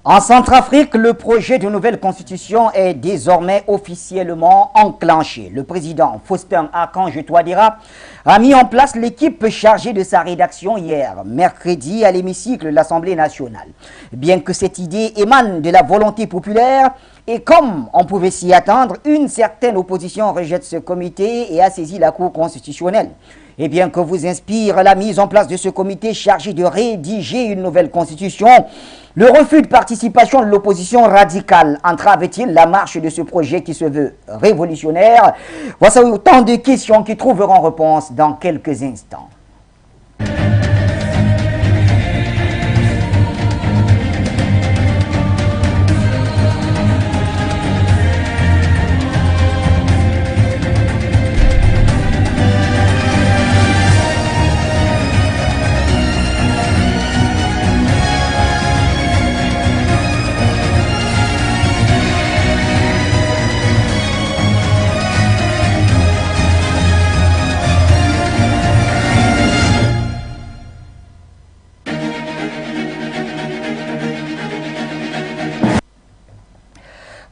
En Centrafrique, le projet de nouvelle constitution est désormais officiellement enclenché. Le président Faustin Archange Touadéra a mis en place l'équipe chargée de sa rédaction hier, mercredi, à l'hémicycle de l'Assemblée nationale. Bien que cette idée émane de la volonté populaire, et comme on pouvait s'y attendre, une certaine opposition rejette ce comité et a saisi la Cour constitutionnelle. Et bien que vous inspire la mise en place de ce comité chargé de rédiger une nouvelle constitution, le refus de participation de l'opposition radicale entrave-t-il la marche de ce projet qui se veut révolutionnaire? Voici autant de questions qui trouveront réponse dans quelques instants.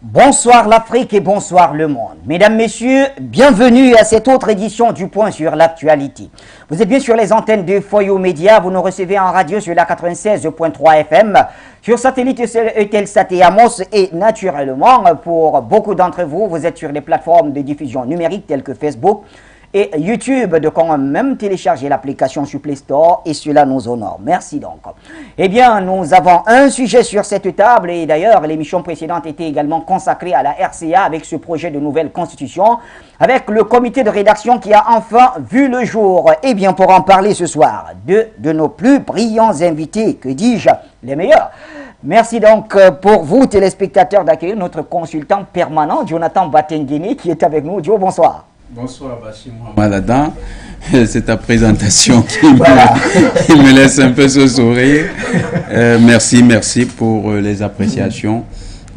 Bonsoir l'Afrique et bonsoir le monde. Mesdames, Messieurs, bienvenue à cette autre édition du Point sur l'actualité. Vous êtes bien sur les antennes de Foyo Média, vous nous recevez en radio sur la 96.3 FM, sur satellite Eutelsat et Amos et naturellement, pour beaucoup d'entre vous, vous êtes sur les plateformes de diffusion numérique telles que Facebook et YouTube, de quand même télécharger l'application sur Play Store et cela nous honore. Merci donc. Eh bien, nous avons un sujet sur cette table et d'ailleurs l'émission précédente était également consacrée à la RCA avec ce projet de nouvelle constitution, avec le comité de rédaction qui a enfin vu le jour. Eh bien, pour en parler ce soir, deux de nos plus brillants invités, que dis-je, les meilleurs. Merci donc pour vous, téléspectateurs, d'accueillir notre consultant permanent, Jonathan Batengene, qui est avec nous. Joe, bonsoir. Bonsoir Bachir Mohamed. C'est ta présentation qui me laisse un peu ce sourire. Merci pour les appréciations.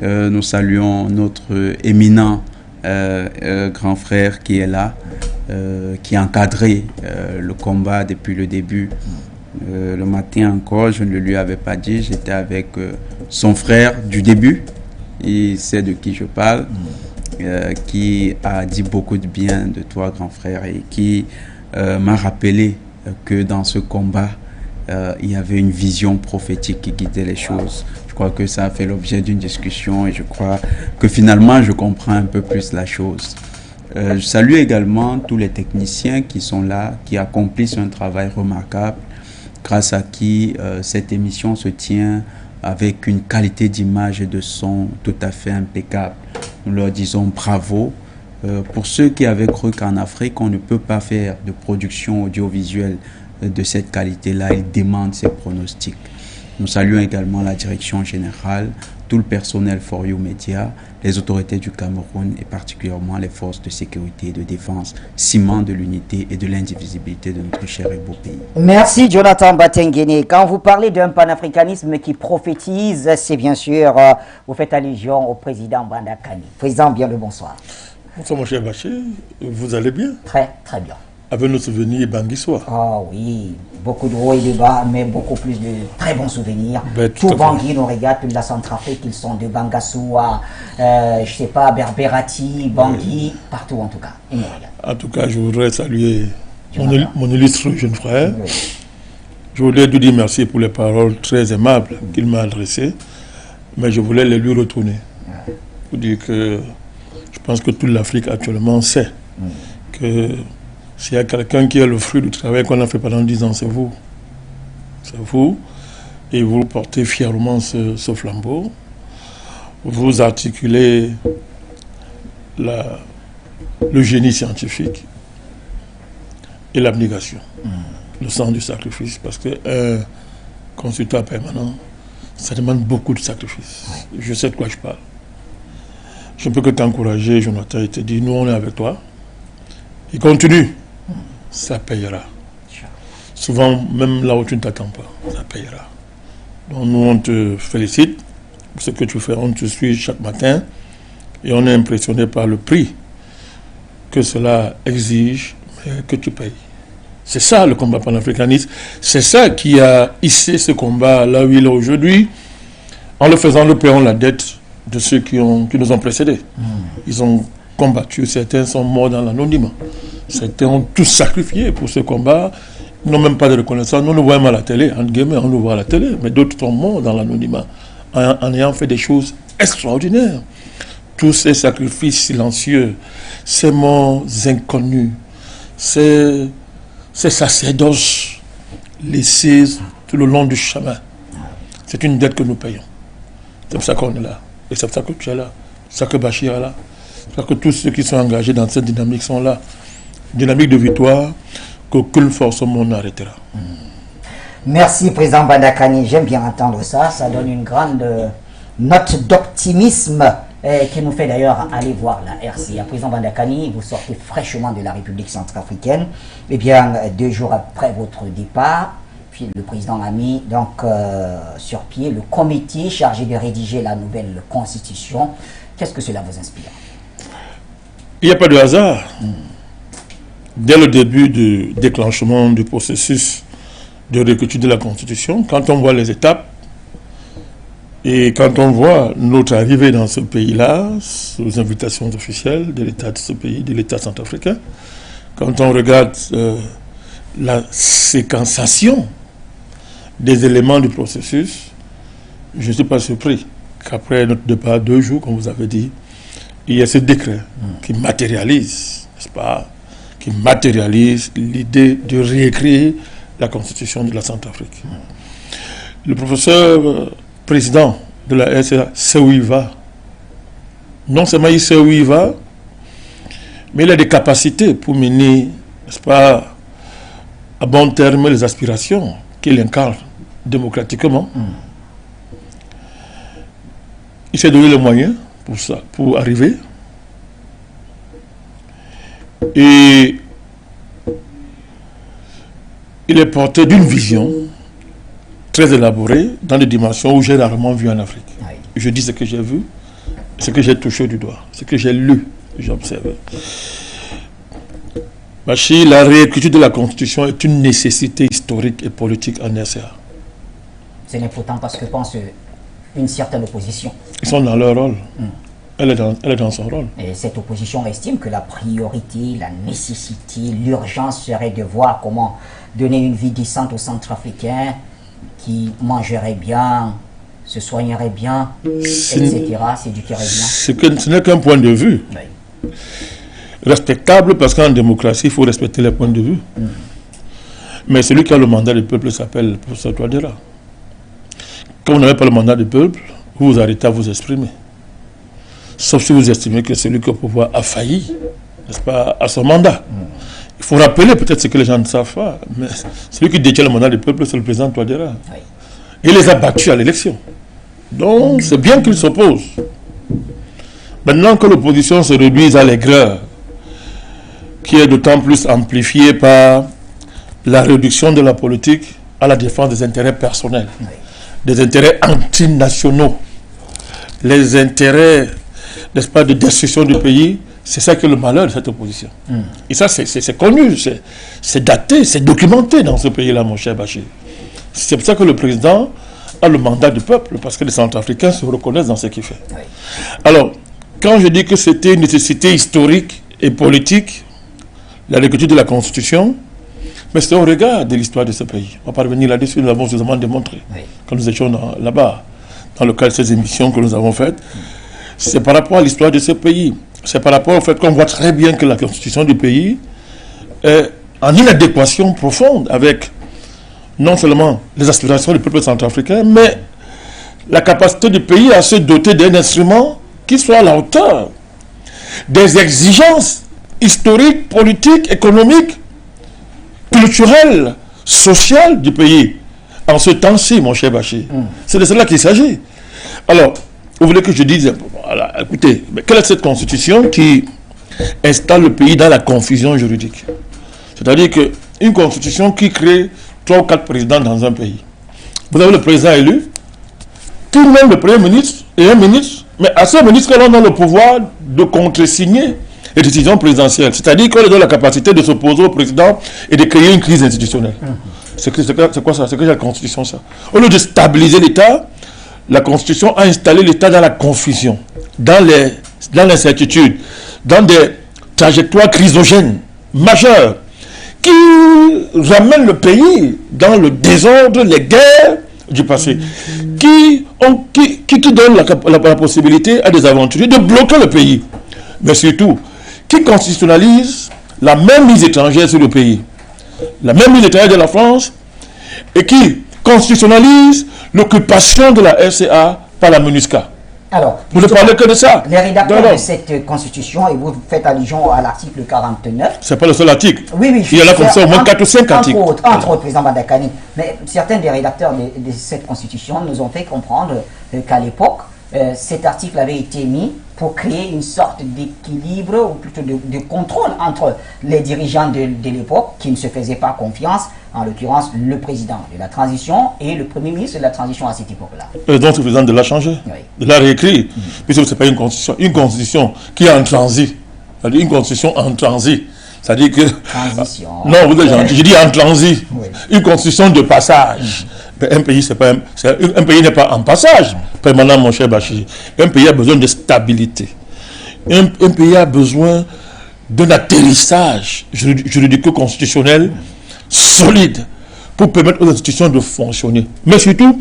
Nous saluons notre éminent grand frère qui est là, qui a encadré le combat depuis le début. Le matin encore, je ne lui avais pas dit, j'étais avec son frère du début, il sait de qui je parle. Qui a dit beaucoup de bien de toi, grand frère, et qui m'a rappelé que dans ce combat, il y avait une vision prophétique qui guidait les choses. Je crois que ça a fait l'objet d'une discussion et je crois que finalement, je comprends un peu plus la chose. Je salue également tous les techniciens qui sont là, qui accomplissent un travail remarquable, grâce à qui cette émission se tient avec une qualité d'image et de son tout à fait impeccable. Nous leur disons bravo. Pour ceux qui avaient cru qu'en Afrique, on ne peut pas faire de production audiovisuelle de cette qualité-là, ils demandent ces pronostics. Nous saluons également la direction générale, tout le personnel For You Media, les autorités du Cameroun et particulièrement les forces de sécurité et de défense, ciment de l'unité et de l'indivisibilité de notre cher et beau pays. Merci Jonathan Batengene. Quand vous parlez d'un panafricanisme qui prophétise, c'est bien sûr, vous faites allusion au président Bandakani. Président, bien le bonsoir. Bonsoir mon cher Bachir, vous allez bien? Très très bien. Avec nos souvenirs Bangui-Soir. Oh oui, beaucoup de hauts et de bas, mais beaucoup plus de très bons souvenirs. Tout Bangui nous regarde, toute la Centrafrique, ils sont de Bangassoua, je sais pas, Berberati, Bangui, partout en tout cas. Ils nous regardent. En tout cas, je voudrais saluer mon illustre jeune frère. Oui. Je voulais lui dire merci pour les paroles très aimables qu'il m'a adressées, mais je voulais les lui retourner. Pour dire que je pense que toute l'Afrique actuellement sait que s'il y a quelqu'un qui est le fruit du travail qu'on a fait pendant 10 ans, c'est vous. C'est vous. Et vous portez fièrement ce flambeau. Vous articulez le génie scientifique et l'abnégation. Le sens du sacrifice. Parce qu'un consultant permanent, ça demande beaucoup de sacrifices. Je sais de quoi je parle. Je ne peux que t'encourager, Jonathan, et te dire, nous on est avec toi. Et continue. Ça payera. Souvent, même là où tu ne t'attends pas, ça payera. Donc nous, on te félicite pour ce que tu fais. On te suit chaque matin et on est impressionné par le prix que cela exige, mais que tu payes. C'est ça le combat panafricaniste. C'est ça qui a hissé ce combat là où il est aujourd'hui. En le faisant, nous payons la dette de ceux qui nous ont précédés. Ils ont combattu, certains sont morts dans l'anonymat. Certains ont tous sacrifié pour ce combat. Ils n'ont même pas de reconnaissance. Nous nous voyons à la télé, entre guillemets, on nous voit à la télé, mais d'autres sont morts dans l'anonymat en ayant fait des choses extraordinaires. Tous ces sacrifices silencieux, ces morts inconnus, ces sacerdoces laissés tout le long du chemin. C'est une dette que nous payons. C'est pour ça qu'on est là. Et c'est pour ça que tu es là. C'est pour ça que Bachir est là. C'est pour ça que tous ceux qui sont engagés dans cette dynamique sont là. Dynamique de victoire qu'aucune force au monde n'arrêtera. Merci, Président Bandakani. J'aime bien entendre ça. Ça donne une grande note d'optimisme qui nous fait d'ailleurs aller voir la RCA. Président Bandakani, vous sortez fraîchement de la République centrafricaine. Eh bien, 2 jours après votre départ, puis le président a mis donc sur pied le comité chargé de rédiger la nouvelle constitution. Qu'est-ce que cela vous inspire? Il n'y a pas de hasard. Dès le début du déclenchement du processus de réécriture de la Constitution, quand on voit les étapes et quand on voit notre arrivée dans ce pays-là, sous invitations officielles de l'État de ce pays, de l'État centrafricain, quand on regarde la séquenciation des éléments du processus, je ne suis pas surpris qu'après notre départ, 2 jours, comme vous avez dit, il y a ce décret qui matérialise, n'est-ce pas, qui matérialise l'idée de réécrire la Constitution de la Centrafrique. Le professeur président de la RCA sait où il va. Non seulement il sait où il va, mais il a des capacités pour mener, n'est-ce pas, à bon terme les aspirations qu'il incarne démocratiquement. Il s'est donné les moyens pour ça, pour arriver. Et il est porté d'une vision très élaborée dans des dimensions où j'ai rarement vu en Afrique. Oui. Je dis ce que j'ai vu, ce que j'ai touché du doigt, ce que j'ai lu, j'ai observé. Bachir, la réécriture de la Constitution est une nécessité historique et politique en RCA. C'est important parce que pense une certaine opposition. Ils sont dans leur rôle. Elle est dans son rôle. Et cette opposition estime que la priorité, la nécessité, l'urgence serait de voir comment donner une vie décente aux Centrafricains qui mangeraient bien, se soigneraient bien, etc., s'éduqueraient bien. Ce n'est qu'un point de vue. Oui. Respectable parce qu'en démocratie, il faut respecter les points de vue. Mais celui qui a le mandat du peuple s'appelle le professeur Touadéra. Quand vous n'avez pas le mandat du peuple, vous vous arrêtez à vous exprimer. Sauf si vous estimez que celui qui est au pouvoir a failli, n'est-ce pas, à son mandat. Il faut rappeler peut-être ce que les gens ne savent pas, mais celui qui détient le mandat du peuple, c'est le président Touadéra. Oui. Il les a battus à l'élection. Donc, c'est bien qu'il s'oppose. Maintenant que l'opposition se réduise à l'aigreur, qui est d'autant plus amplifiée par la réduction de la politique à la défense des intérêts personnels, oui, des intérêts antinationaux, les intérêts, n'est-ce pas, de destruction du pays, c'est ça qui est le malheur de cette opposition. Et ça, c'est connu, c'est daté, c'est documenté dans ce pays-là, mon cher Bachir. C'est pour ça que le président a le mandat du peuple, parce que les Centrafricains se reconnaissent dans ce qu'il fait. Oui. Alors, quand je dis que c'était une nécessité historique et politique, la réécriture de la Constitution, mais c'est au regard de l'histoire de ce pays. On va pas revenir là-dessus, nous l'avons suffisamment démontré. Oui. Quand nous étions là-bas, dans le cadre de ces émissions que nous avons faites, c'est par rapport à l'histoire de ce pays. C'est par rapport au fait qu'on voit très bien que la Constitution du pays est en inadéquation profonde avec non seulement les aspirations du peuple centrafricain, mais la capacité du pays à se doter d'un instrument qui soit à la hauteur des exigences historiques, politiques, économiques, culturelles, sociales du pays. En ce temps-ci, mon cher Bachir. C'est de cela qu'il s'agit. Alors, vous voulez que je dise, voilà, écoutez, mais quelle est cette constitution qui installe le pays dans la confusion juridique? C'est-à-dire qu'une constitution qui crée 3 ou 4 présidents dans un pays. Vous avez le président élu, tout de même le premier ministre et un ministre, mais à ce ministre qui ont le pouvoir de contresigner les décisions présidentielles. C'est-à-dire qu'on a la capacité de s'opposer au président et de créer une crise institutionnelle. C'est quoi ça? C'est que la constitution, ça. Au lieu de stabiliser l'État, la Constitution a installé l'État dans la confusion, dans l'incertitude, dans des trajectoires chrysogènes majeures qui ramènent le pays dans le désordre, les guerres du passé, qui donnent la possibilité à des aventuriers de bloquer le pays, mais surtout qui constitutionnalisent la même mise étrangère sur le pays, la même mise étrangère de la France, et qui constitutionnalise l'occupation de la RCA par la MONUSCA. Alors, vous ne parlez que de ça. Les rédacteurs de cette constitution, et vous faites allusion à l'article 49. C'est pas le seul article. Oui. Il y en a comme ça au moins 4 ou 5 articles. Entre autres, président Bandakani. Mais certains des rédacteurs de cette constitution nous ont fait comprendre qu'à l'époque, cet article avait été mis pour créer une sorte d'équilibre, ou plutôt de contrôle entre les dirigeants de l'époque qui ne se faisaient pas confiance, en l'occurrence le président de la transition et le premier ministre de la transition à cette époque-là. Donc le président de l'a changé, de l'a réécrit, puisque ce n'est pas une constitution qui est en transit, c'est-à-dire une constitution en transit. C'est-à-dire que... Transition. Non, vous êtes gentil, je dis en transit. Oui. Une constitution de passage. Un pays, un pays n'est pas en passage permanent, mon cher Bachir. Un pays a besoin de stabilité. Un pays a besoin d'un atterrissage juridico-constitutionnel solide pour permettre aux institutions de fonctionner. Mais surtout,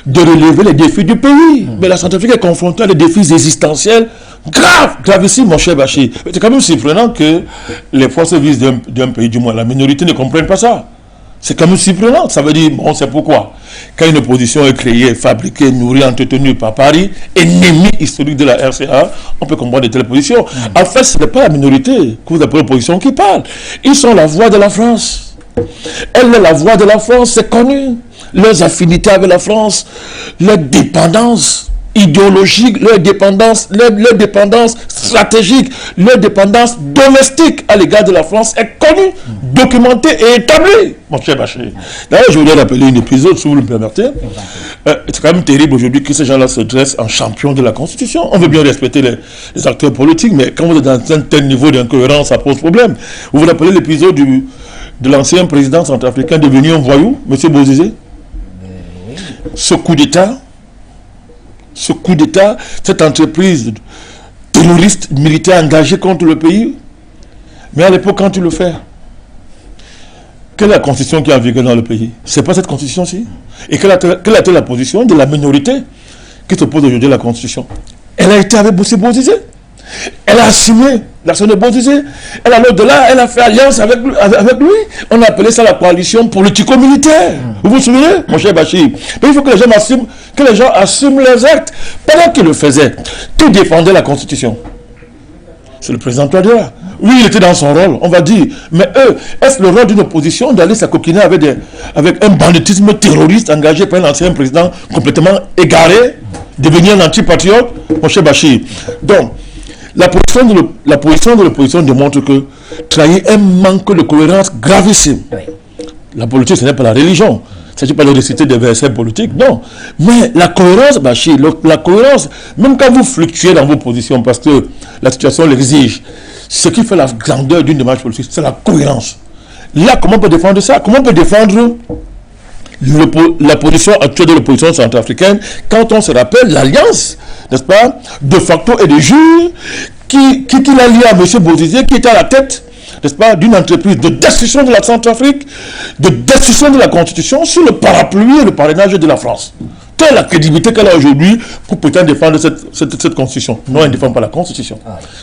de relever les défis du pays. Mais la Centrafrique est confrontée à des défis existentiels gravissimes, mon cher Bachir. C'est quand même surprenant que les forces vives d'un pays, du moins la minorité, ne comprennent pas ça. C'est quand même surprenant. Ça veut dire, bon, c'est pourquoi. Quand une opposition est créée, fabriquée, nourrie, entretenue par Paris, ennemie historique de la RCA, on peut comprendre de telles positions. En fait, ce n'est pas la minorité que vous appelez l'opposition qui parle. Ils sont la voix de la France. Elle est la voix de la France, c'est connu. Leurs affinités avec la France, leur dépendance idéologique, leur dépendance stratégique, leur dépendance domestique à l'égard de la France est connue, documentée et établie, mon cher Bachir. D'ailleurs, je voudrais rappeler un épisode, si vous le permettez. C'est quand même terrible aujourd'hui que ces gens-là se dressent en champions de la Constitution. On veut bien respecter les acteurs politiques, mais quand vous êtes dans un tel niveau d'incohérence, ça pose problème. Vous vous rappelez l'épisode de l'ancien président centrafricain devenu un voyou, M. Bozizé? Ce coup d'État, cette entreprise terroriste militaire engagée contre le pays, mais à l'époque, quand tu le fais, quelle est la constitution qui est en vigueur dans le pays? C'est pas cette constitution-ci. Et quelle a été la position de la minorité qui s'oppose aujourd'hui à la constitution? Elle a été avec Bossi Bozizé. Elle a assumé l'action de Bozizé. Elle allait au-delà, elle a fait alliance avec lui. On a appelé ça la coalition politico-militaire. Vous vous souvenez, mon cher Bachir? Mais il faut que les gens assument leurs actes. Pendant qu'ils le faisaient, qui défendait la Constitution? C'est le président Touadéra. Oui, il était dans son rôle, on va dire. Mais eux, est-ce le rôle d'une opposition d'aller s'acoquiner avec un banditisme terroriste engagé par un ancien président complètement égaré, devenir un antipatriote? Mon cher Bachir. Donc, la position de l'opposition démontre que trahir un manque de cohérence gravissime. Oui. La politique, ce n'est pas la religion. Il ne s'agit pas de réciter des versets politiques, non. Mais la cohérence, Bachir, la cohérence, même quand vous fluctuez dans vos positions, parce que la situation l'exige, ce qui fait la grandeur d'une démarche politique, c'est la cohérence. Là, comment on peut défendre ça? Comment on peut défendre la position actuelle de l'opposition centrafricaine quand on se rappelle l'alliance, n'est-ce pas, de facto et de jure qui l'a lié à M. Bozizé, qui était à la tête, n'est-ce pas, d'une entreprise de destruction de la Centrafrique, de destruction de la Constitution sous le parapluie et le parrainage de la France. Quelle est la crédibilité qu'elle a aujourd'hui pour prétendre défendre cette Constitution? Non, elle ne défend pas la Constitution.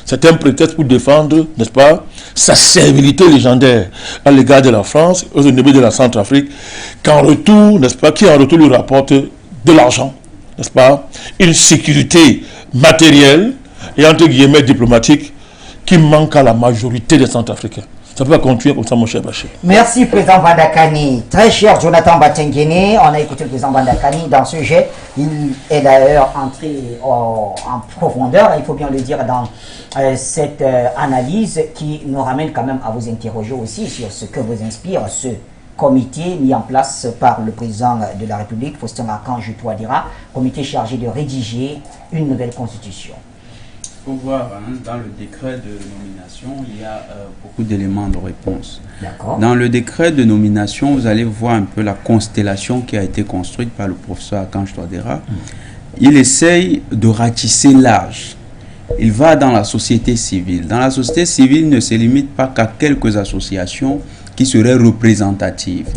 C'est un prétexte pour défendre, n'est-ce pas, sa servilité légendaire à l'égard de la France, aux ennemis de la Centrafrique, qui en retour lui rapporte de l'argent, n'est-ce pas, une sécurité matérielle et entre guillemets diplomatique qui manque à la majorité des Centrafricains. Ça peut pas continuer comme ça, mon cher Bachir. Merci, président Bandakani. Très cher Jonathan Batengene, on a écouté le président Bandakani dans ce jet. Il est d'ailleurs entré en profondeur, il faut bien le dire, dans cette analyse qui nous ramène quand même à vous interroger aussi sur ce que vous inspire ce comité mis en place par le président de la République, Faustin-Archange Touadéra, comité chargé de rédiger une nouvelle constitution. Il faut voir, hein, dans le décret de nomination, il y a beaucoup d'éléments de réponse. Dans le décret de nomination, vous allez voir un peu la constellation qui a été construite par le professeur Archange Touadéra. il essaye de ratisser large. Il va dans la société civile. Dans la société civile, il ne se limite pas qu'à quelques associations qui seraient représentatives.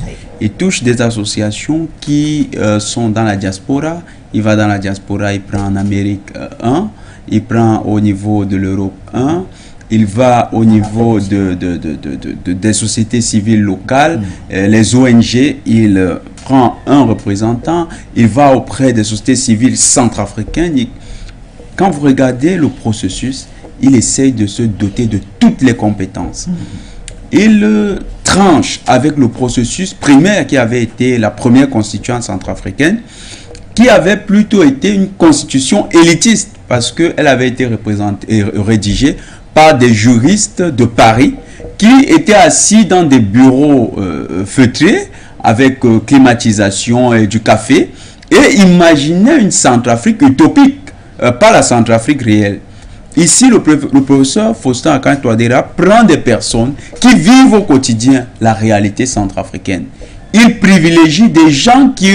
Il touche des associations qui sont dans la diaspora. Il va dans la diaspora, il prend en Amérique 1, il prend au niveau de l'Europe 1, il va au niveau des sociétés civiles locales, les ONG, il prend un représentant, il va auprès des sociétés civiles centrafricaines. Quand vous regardez le processus, il essaye de se doter de toutes les compétences. Il tranche avec le processus primaire qui avait été la première constitution centrafricaine, qui avait plutôt été une constitution élitiste parce qu'elle avait été rédigée par des juristes de Paris qui étaient assis dans des bureaux feutrés avec climatisation et du café et imaginaient une Centrafrique utopique, pas la Centrafrique réelle. Ici, le professeur Faustin Akan Touadéra prend des personnes qui vivent au quotidien la réalité centrafricaine. Il privilégie des gens qui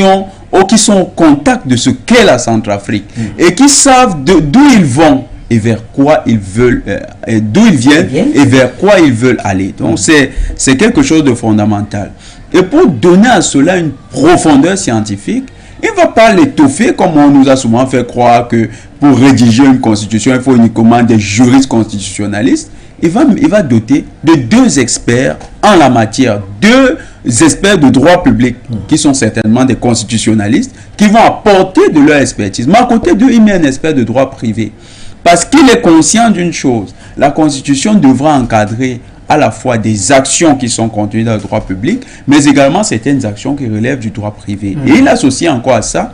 sont au contact de ce qu'est la Centrafrique et qui savent d'où ils vont et vers quoi ils veulent, d'où ils viennent et vers quoi ils veulent aller. Donc c'est quelque chose de fondamental. Et pour donner à cela une profondeur scientifique, il ne va pas l'étoffer comme on nous a souvent fait croire que pour rédiger une constitution, il faut uniquement des juristes constitutionnalistes. Il va doter de 2 experts en la matière, 2 experts de droit public qui sont certainement des constitutionnalistes qui vont apporter de leur expertise. Mais à côté d'eux, il met un expert de droit privé. Parce qu'il est conscient d'une chose, la Constitution devra encadrer à la fois des actions qui sont contenues dans le droit public, mais également certaines actions qui relèvent du droit privé. Et il associe encore à ça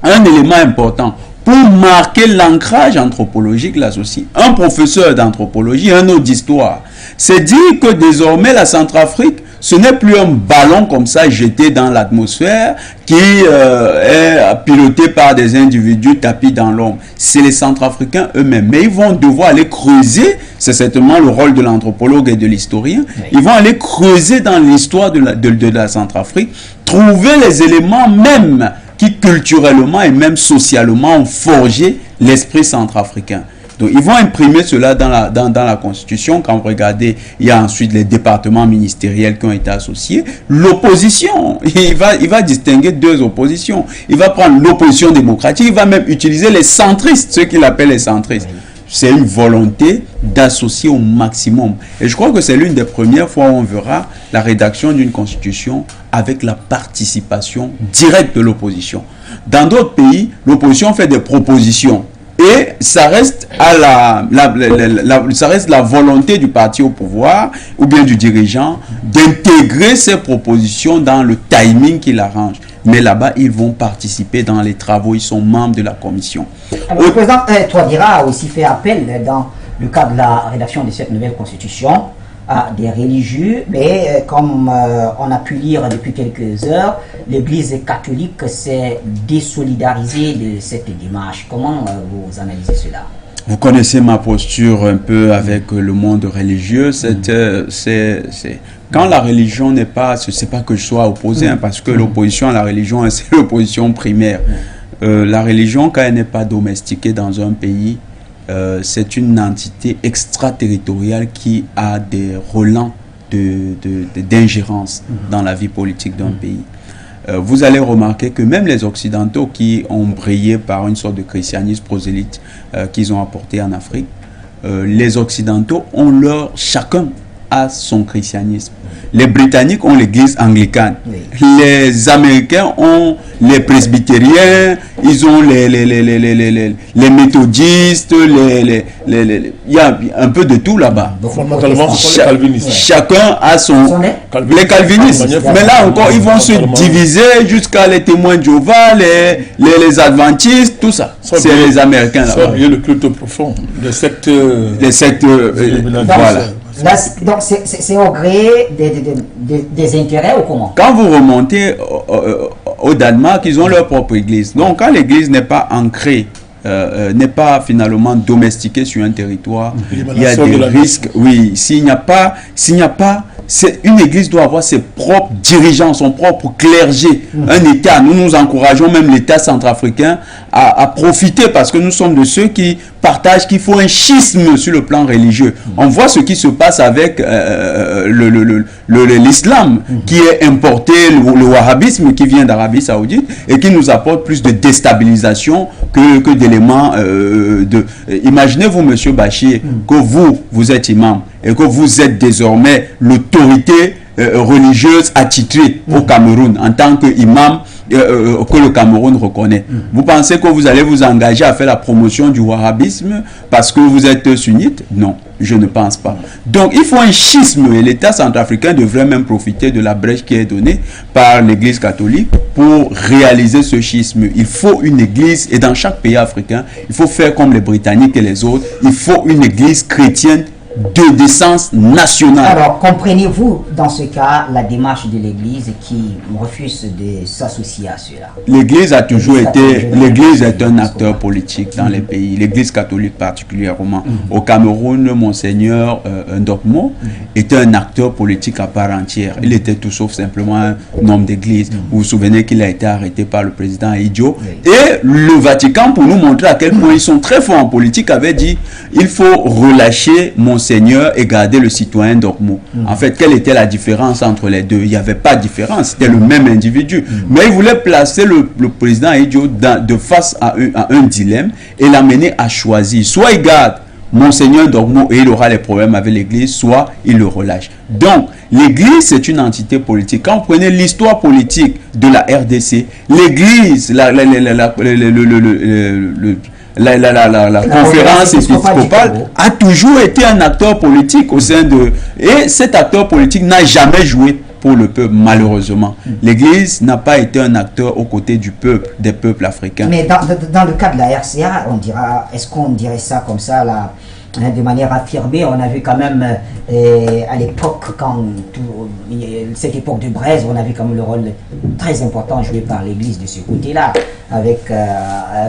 un élément important. Pour marquer l'ancrage anthropologique, il associe un professeur d'anthropologie, un autre d'histoire. C'est dire que désormais la Centrafrique, ce n'est plus un ballon comme ça jeté dans l'atmosphère qui est piloté par des individus tapis dans l'ombre. C'est les Centrafricains eux-mêmes. Mais ils vont devoir aller creuser, c'est certainement le rôle de l'anthropologue et de l'historien, ils vont aller creuser dans l'histoire de la Centrafrique, trouver les éléments même qui culturellement et même socialement ont forgé l'esprit centrafricain. Donc ils vont imprimer cela dans la Constitution. Quand vous regardez, il y a ensuite les départements ministériels qui ont été associés. L'opposition, il va distinguer 2 oppositions. Il va prendre l'opposition démocratique, il va même utiliser les centristes, ceux qu'il appelle les centristes. C'est une volonté d'associer au maximum. Et je crois que c'est l'une des premières fois où on verra la rédaction d'une constitution avec la participation directe de l'opposition. Dans d'autres pays, l'opposition fait des propositions. Et ça reste ça reste la volonté du parti au pouvoir ou bien du dirigeant d'intégrer ces propositions dans le timing qui l'arrange. Mais là-bas, ils vont participer dans les travaux, ils sont membres de la commission. Alors, le président Touadéra a aussi fait appel dans le cadre de la rédaction de cette nouvelle constitution à des religieux, mais comme on a pu lire depuis quelques heures, l'Église catholique s'est désolidarisée de cette démarche. Comment vous analysez cela? Vous connaissez ma posture un peu avec le monde religieux. Quand la religion n'est pas, c'est pas que je sois opposé, parce que l'opposition à la religion, c'est l'opposition primaire. La religion, quand elle n'est pas domestiquée dans un pays, c'est une entité extraterritoriale qui a des relents d'ingérence dans la vie politique d'un pays. Vous allez remarquer que même les Occidentaux qui ont brillé par une sorte de christianisme prosélyte qu'ils ont apporté en Afrique, les Occidentaux ont chacun a son christianisme. Les Britanniques ont l'église anglicane. Les Américains ont les presbytériens, ils ont les méthodistes, il y a un peu de tout là-bas. Fondamentalement, ce sont les calvinistes. Chacun a son... Les calvinistes. Mais là encore, ils vont se diviser jusqu'à les témoins de Jéhovah, les adventistes, tout ça. C'est les Américains là-bas. Il y a le culte profond des sectes... Les sectes... voilà. Là, donc c'est au gré des intérêts ou comment? Quand vous remontez au Danemark, ils ont leur propre église. Donc quand l'église n'est pas ancrée, n'est pas finalement domestiquée sur un territoire, il y a des risques. Oui, s'il n'y a pas une église doit avoir ses propres dirigeants, son propre clergé, un État. Nous nous encourageons même l'État centrafricain à profiter parce que nous sommes de ceux qui partagent qu'il faut un schisme sur le plan religieux. On voit ce qui se passe avec l'islam qui est importé, le wahhabisme qui vient d'Arabie Saoudite et qui nous apporte plus de déstabilisation que d'éléments Imaginez-vous, monsieur Bachir, que vous êtes imam et que vous êtes désormais l'autorité religieuse attitrée au Cameroun en tant qu'imam que le Cameroun reconnaît. Vous pensez que vous allez vous engager à faire la promotion du wahhabisme parce que vous êtes sunnite? Non, je ne pense pas. Donc il faut un schisme et l'État centrafricain devrait même profiter de la brèche qui est donnée par l'Église catholique pour réaliser ce schisme. Il faut une église, et dans chaque pays africain, il faut faire comme les Britanniques et les autres, il faut une église chrétienne de décence nationale. Alors, comprenez-vous dans ce cas la démarche de l'Église qui refuse de s'associer à cela? L'Église a toujours été, l'Église est un acteur politique dans les pays, l'Église catholique particulièrement. Au Cameroun, Monseigneur Ndokmo était un acteur politique à part entière. Il était tout sauf simplement un homme d'église. Vous vous souvenez qu'il a été arrêté par le président Idjo. Et le Vatican, pour nous montrer à quel point ils sont très forts en politique, avait dit il faut relâcher Monseigneur et garder le citoyen Ndokmo. En fait, quelle était la différence entre les deux? Il n'y avait pas de différence, c'était le même individu. Mais il voulait placer le président Idjo de face à un dilemme et l'amener à choisir. Soit il garde Monseigneur Ndokmo et il aura les problèmes avec l'église, soit il le relâche. Donc, l'église, c'est une entité politique. Quand vous prenez l'histoire politique de la RDC, l'église, la conférence épiscopale a toujours été un acteur politique au sein de... Et cet acteur politique n'a jamais joué pour le peuple, malheureusement. L'Église n'a pas été un acteur aux côtés du peuple, des peuples africains. Mais dans le cas de la RCA, on dira, est-ce qu'on dirait ça comme ça, là, de manière affirmée? On a vu quand même à l'époque, cette époque de Braise, on a vu quand même le rôle très important joué par l'Église de ce côté-là, avec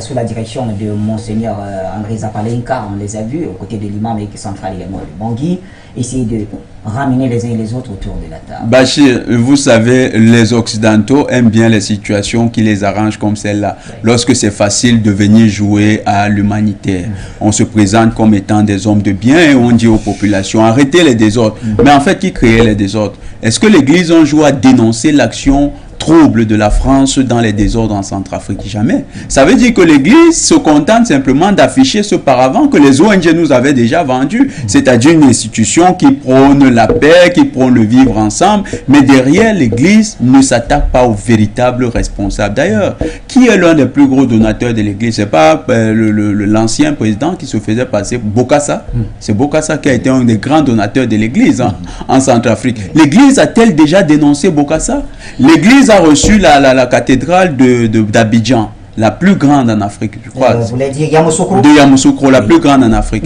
sous la direction de Monseigneur André Zapalenka, on les a vus, aux côtés de l'imam central également de Bangui, essayer de ramener les uns et les autres autour de la table. Bachir, vous savez, les Occidentaux aiment bien les situations qui les arrangent comme celle-là. Lorsque c'est facile de venir jouer à l'humanitaire, on se présente comme étant des hommes de bien et on dit aux populations, arrêtez les désordres. Mais en fait, qui créait les désordres? Est-ce que l'Église un jour a dénoncé l'action trouble de la France dans les désordres en Centrafrique? Jamais. Ça veut dire que l'Église se contente simplement d'afficher ce paravent que les ONG nous avaient déjà vendu, c'est-à-dire une institution qui prône la paix, qui prône le vivre ensemble, mais derrière l'Église ne s'attaque pas aux véritables responsables. D'ailleurs, qui est l'un des plus gros donateurs de l'Église? C'est pas l'ancien président qui se faisait passer, Bokassa. C'est Bokassa qui a été un des grands donateurs de l'Église en Centrafrique. L'Église a-t-elle déjà dénoncé Bokassa? L'Église a reçu la cathédrale d'Abidjan, la plus grande en Afrique, je crois. Vous voulez dire Yamoussoukro? De Yamoussoukro, la plus grande en Afrique.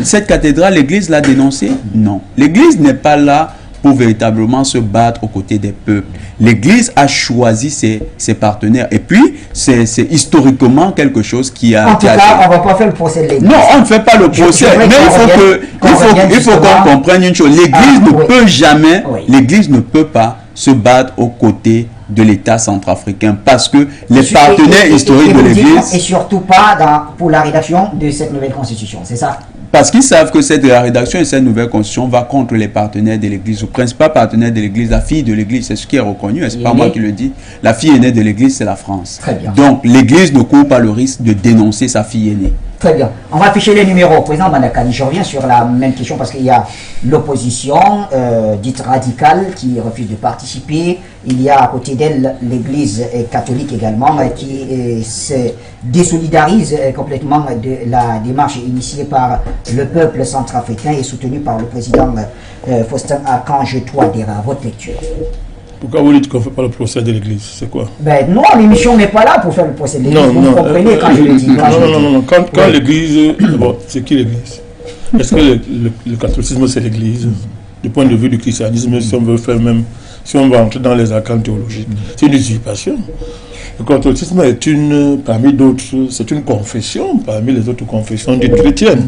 Cette cathédrale, l'Église l'a dénoncée? Non. L'Église n'est pas là pour véritablement se battre aux côtés des peuples. L'Église a choisi ses partenaires. Et puis, c'est historiquement quelque chose qui a... En tout cas, on ne va pas faire le procès de l'Église. Non, on ne fait pas le procès. Mais il faut qu'on comprenne une chose. L'Église ne peut jamais, l'Église ne peut pas se battre aux côtés de l'État centrafricain parce que les partenaires historiques de l'Église... Et surtout pas pour la rédaction de cette nouvelle constitution, c'est ça? Parce qu'ils savent que la rédaction de cette nouvelle constitution va contre les partenaires de l'Église. Le principal partenaire de l'Église, la fille de l'Église, c'est ce qui est reconnu, et ce n'est pas moi qui le dis. La fille aînée de l'Église, c'est la France. Très bien. Donc l'Église ne court pas le risque de dénoncer sa fille aînée. Très bien. On va afficher les numéros. Président Bandakani, je reviens sur la même question parce qu'il y a l'opposition dite radicale qui refuse de participer. Il y a à côté d'elle l'Église catholique également qui se désolidarise complètement de la démarche initiée par le peuple centrafricain et soutenue par le président Faustin Archange Touadéra. Votre lecture? Pourquoi vous dites qu'on ne fait pas le procès de l'Église? C'est quoi? Ben non, l'émission n'est pas là pour faire le procès de l'Église. Vous comprenez quand je le dis. Non. Quand l'Église... Bon, c'est qui l'Église? Est-ce que le catholicisme, c'est l'Église? Du point de vue du christianisme, si on veut faire même... Si on va entrer dans les arcanes théologiques, c'est une usurpation. Le catholicisme est parmi d'autres, c'est une confession parmi les autres confessions dites chrétiennes.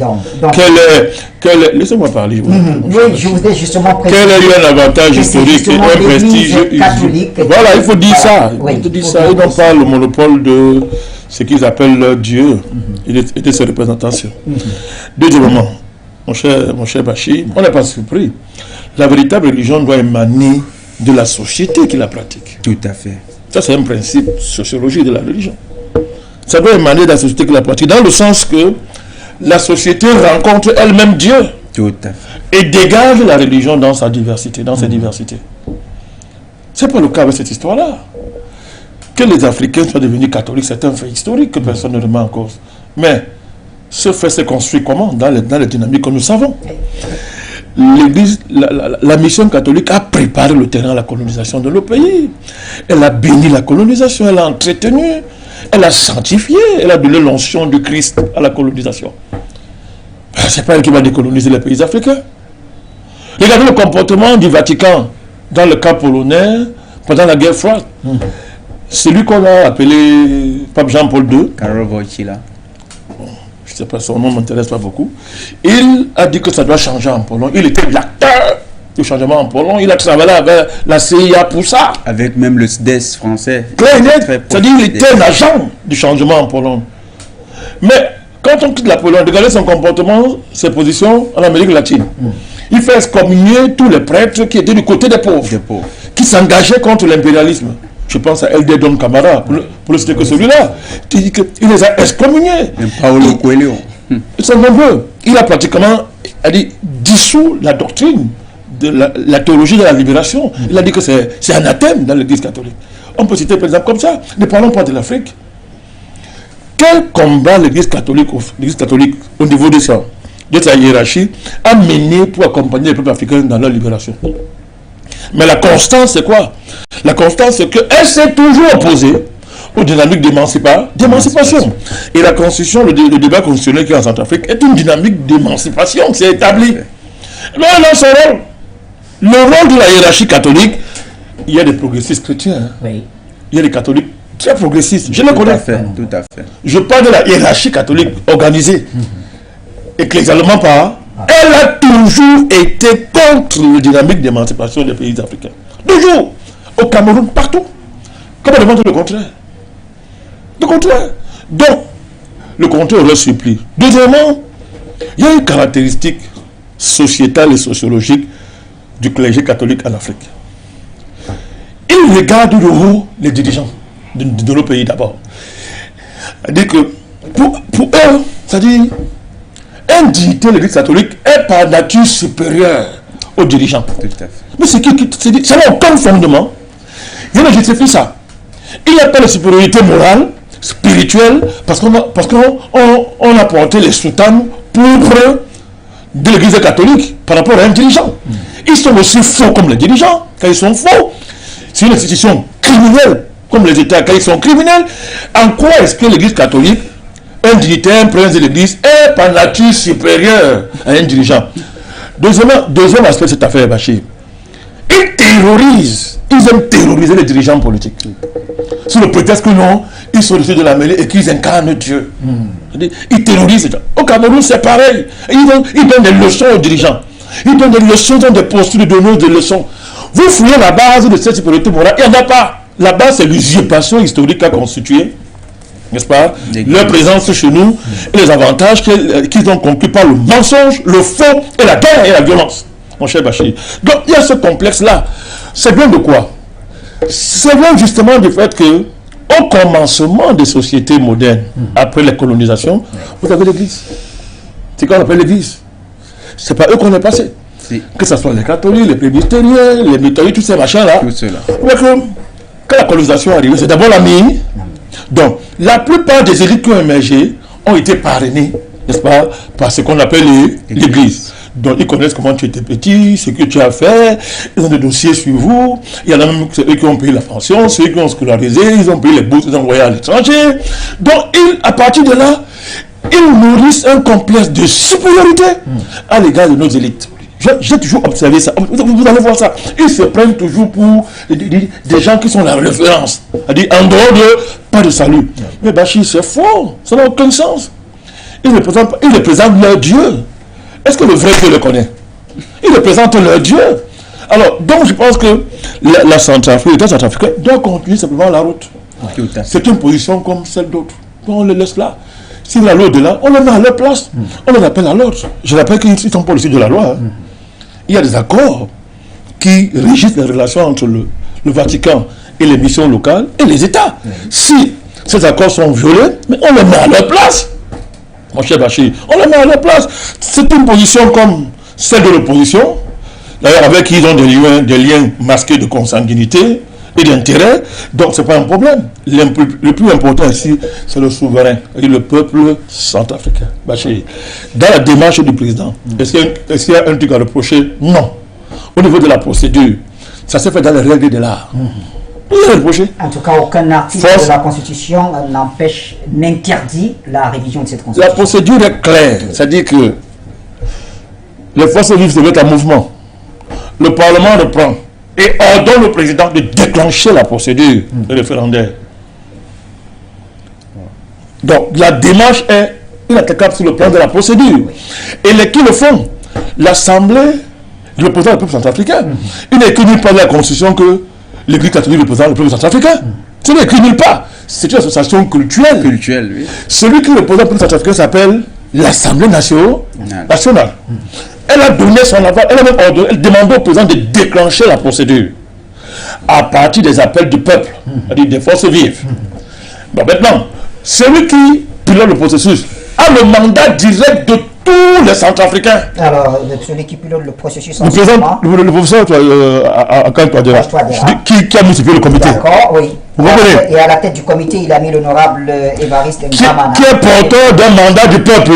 Laissez-moi parler. Oui, je vous ai justement précisé. Quel est un avantage historique et un prestige catholique? Voilà, il faut dire ça. Il faut dire ça. Ils n'ont pas le monopole de ce qu'ils appellent Dieu et de ses représentations. Deuxièmement, mon cher Bachir, on n'est pas surpris. La véritable religion doit émaner de la société qui la pratique. Tout à fait. Ça, c'est un principe sociologique de la religion. Ça doit émaner de la société qui la pratique, dans le sens que la société rencontre elle-même Dieu. Tout à fait. Et dégage la religion dans sa diversité, dans ses diversités. Ce n'est pas le cas avec cette histoire-là. Que les Africains soient devenus catholiques, c'est un fait historique que personne ne remet en cause. Mais ce fait s'est construit comment? Dans les dynamiques que nous savons. L'Église, la mission catholique a préparé le terrain à la colonisation de nos pays. Elle a béni la colonisation, elle a entretenu, elle a sanctifié, elle a donné l'onction du Christ à la colonisation. Ce n'est pas elle qui va décoloniser les pays africains. Regardez le comportement du Vatican dans le cas polonais pendant la guerre froide. Celui qu'on a appelé Pape Jean-Paul II, Karol Wojtyła. Je ne sais pas, son nom ne m'intéresse pas beaucoup. Il a dit que ça doit changer en Pologne. Il était l'acteur du changement en Pologne. Il a travaillé avec la CIA pour ça. Avec même le SDES français. C'est-à-dire qu'il était un agent du changement en Pologne. Mais quand on quitte la Pologne, regardez son comportement, ses positions en Amérique latine. Il fait excommunier tous les prêtres qui étaient du côté des pauvres. Qui s'engageaient contre l'impérialisme. Je pense à L.D. Don Camara, pour le citer que celui-là. Il les a excommuniés. Paulo Coelho. Ils sont nombreux. Il a pratiquement dissous la doctrine de la théologie de la libération. Il a dit que c'est anathème dans l'Église catholique. On peut citer par exemple comme ça. Ne parlons pas de l'Afrique. Quel combat l'Église catholique au niveau de sa hiérarchie a mené pour accompagner les peuples africains dans leur libération? Mais la constance, c'est quoi? La constance, c'est qu'elle s'est toujours opposée aux dynamiques d'émancipation. Et la constitution, le débat constitutionnel qui est en Centrafrique est une dynamique d'émancipation, c'est établi. Mais dans son rôle, le rôle de la hiérarchie catholique, il y a des progressistes chrétiens. Oui. Il y a des catholiques très progressistes. Je les connais. Tout à fait. Je parle de la hiérarchie catholique organisée. Ecclésialement pas. Elle a toujours été contre la dynamique d'émancipation des pays africains. Toujours. Au Cameroun, partout. Comment demande le contraire? Le contraire. Donc, le contraire aurait supplie. Deuxièmement, il y a une caractéristique sociétale et sociologique du clergé catholique en Afrique. Il regarde de haut les dirigeants de nos pays d'abord. C'est-à-dire que pour eux, c'est-à-dire un dignité de l'Église catholique est par nature supérieure aux dirigeants. Tout à fait. Mais ça n'a aucun fondement. Il y a justifie ça. Il n'y a pas de supériorité morale, spirituelle, parce qu'on a porté les soutanes pourpres de l'Église catholique par rapport à un dirigeant. Ils sont aussi faux comme les dirigeants, quand ils sont faux. C'est une institution criminelle, comme les États, quand ils sont criminels. En quoi est-ce que l'Église catholique, un dignitaire, un prince de l'Église, est par nature supérieur à un dirigeant? Deuxième aspect de cette affaire, Bachir. Ils aiment terroriser les dirigeants politiques. Sous le prétexte que non, ils sont au-dessus de la mêlée et qu'ils incarnent Dieu. Ils terrorisent les gens. Au Cameroun, c'est pareil. Ils donnent des leçons aux dirigeants. Ils donnent des leçons, ils ont des postures de donneurs de leçons. Vous fouillez la base de cette supériorité morale, il n'y en a pas. La base, c'est l'usurpation historique qu'a constituée, n'est-ce pas, leur présence chez nous, et les avantages qu'ils ont conquis par le mensonge, le faux, et la guerre et la violence, mon cher Bachir. Donc, il y a ce complexe-là. C'est bien de quoi? C'est bien justement du fait que, au commencement des sociétés modernes, après la colonisation, vous avez l'Église. C'est quoi on appelle l'Église? C'est pas eux qu'on est passé. Que ce soit les catholiques, les presbytériens, les méthodistes, tous ces machins-là. Tout cela. Quand la colonisation est arrivée, c'est d'abord la mine. Donc, la plupart des élites qui ont émergé ont été parrainées, n'est-ce pas, par ce qu'on appelle l'Église. Donc, ils connaissent comment tu étais petit, ce que tu as fait, ils ont des dossiers sur vous. Il y en a même ceux qui ont payé la pension, ceux qui ont scolarisé, ils ont payé les bourses, ils ont envoyé à l'étranger. Donc, à partir de là, ils nourrissent un complexe de supériorité à l'égard de nos élites. J'ai toujours observé ça. Vous allez voir ça. Ils se prennent toujours pour des gens qui sont la référence. C'est-à-dire, en dehors de pas de salut. Mais Bachir, c'est faux. Ça n'a aucun sens. Ils représentent leur Dieu. Est-ce que le vrai Dieu le connaît? Ils représentent leur Dieu. Alors, donc je pense que la Centrafrique, l'État centrafricain doit continuer simplement la route. C'est une position comme celle d'autres. On les laisse là. S'il y a l'autre de là, on les met à leur place. On les appelle à l'autre. Je rappelle qu'ils ne sont pas au-dessus de la loi. Il y a des accords qui régissent les relations entre le Vatican et les missions locales et les États. Si ces accords sont violés, mais on les met à leur place. Mon cher Bachir, on les met à leur place. C'est une position comme celle de l'opposition. D'ailleurs, avec qui ils ont des liens masqués de consanguinité et d'intérêt. Donc, ce n'est pas un problème. Le plus important ici, c'est le souverain et le peuple centrafricain. Bachir, dans la démarche du président, est-ce qu'il y a un truc à reprocher? Non. Au niveau de la procédure, ça s'est fait dans les règles de l'art. En tout cas, aucun article de la Constitution n'interdit la révision de cette Constitution. La procédure est claire. C'est-à-dire que les forces vives se mettent en mouvement. Le Parlement reprend et ordonne au président de déclencher la procédure référendaire. Donc, la démarche est inattaquable sur le plan de la procédure. Et les qui le font? L'Assemblée représente le peuple centrafricain. Il n'est écrit nulle part de la Constitution que l'Église catholique représente le peuple centrafricain. Ce n'est écrit nulle part. C'est une association culturelle. Oui. Celui qui représente le peuple centrafricain s'appelle l'Assemblée nationale. Elle a donné son aval, elle a même ordonné, elle demandait au président de déclencher la procédure à partir des appels du peuple, c'est-à-dire des forces vives. Bon, maintenant, celui qui pilote le processus a le mandat direct de tous les Centrafricains. Alors, celui qui pilote le processus... Le président, le professeur qui a multiplié le comité. D'accord, oui. Vous comprenez? Et à la tête du comité, il a mis l'honorable Évariste N'Djamena. Qui est porteur d'un mandat du peuple.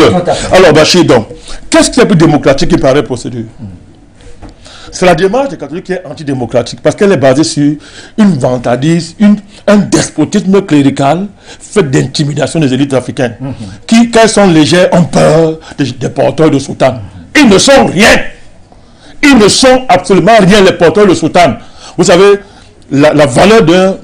Alors, Bachir, donc, qu'est-ce qui est plus démocratique qui paraît procédure? C'est la démarche des catholiques qui est antidémocratique parce qu'elle est basée sur une vantardise, un despotisme clérical fait d'intimidation des élites africaines qui, quand elles sont légères, ont peur des porteurs de soutane. Ils ne sont rien. Ils ne sont absolument rien, les porteurs de soutane. Vous savez, la valeur de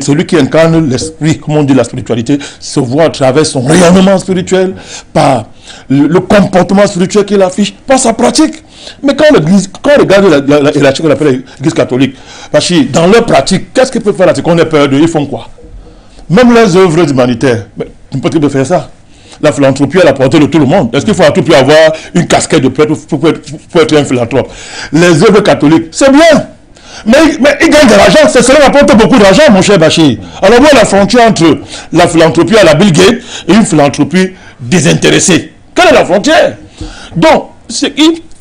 celui qui incarne l'esprit, comme on dit la spiritualité, se voit à travers son rayonnement spirituel, par le comportement spirituel qu'il affiche, par sa pratique. Mais quand on regarde la hiérarchie qu'on appelle l'Église catholique, dans leur pratique, qu'est-ce qu'ils peuvent faire là? C'est qu'on ait peur d'eux, ils font quoi? Même leurs œuvres humanitaires, n'importe qui peut faire ça. La philanthropie est à la portée de tout le monde. Est-ce qu'il faut à tout prix avoir une casquette de prêtre pour être un philanthrope? Les œuvres catholiques, c'est bien. Mais ils gagnent de l'argent, cela rapporte beaucoup d'argent, mon cher Bachir. Alors, voilà la frontière entre la philanthropie à la Bill Gates et une philanthropie désintéressée. Quelle est la frontière? Donc,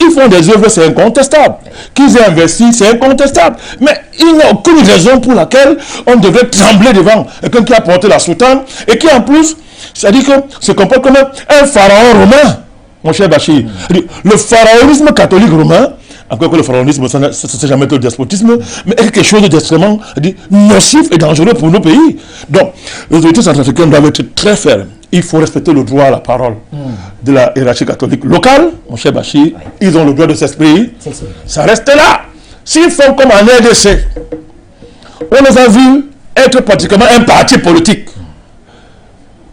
ils font des œuvres, c'est incontestable. Qu'ils aient investi, c'est incontestable. Mais il n'y a aucune raison pour laquelle on devrait trembler devant quelqu'un qui a porté la soutane et qui, en plus, c'est-à-dire que se comporte comme un pharaon romain, mon cher Bachir. Le pharaonisme catholique romain, encore que le pharaonisme, ça ne s'est jamais été le despotisme, mais est quelque chose d'extrêmement nocif et dangereux pour nos pays. Donc, les autorités centrafricaines doivent être très fermes. Il faut respecter le droit à la parole de la hiérarchie catholique locale, mon cher Bachir. Ils ont le droit de s'exprimer. Ça reste là. S'ils font comme en RDC, on les a vus être pratiquement un parti politique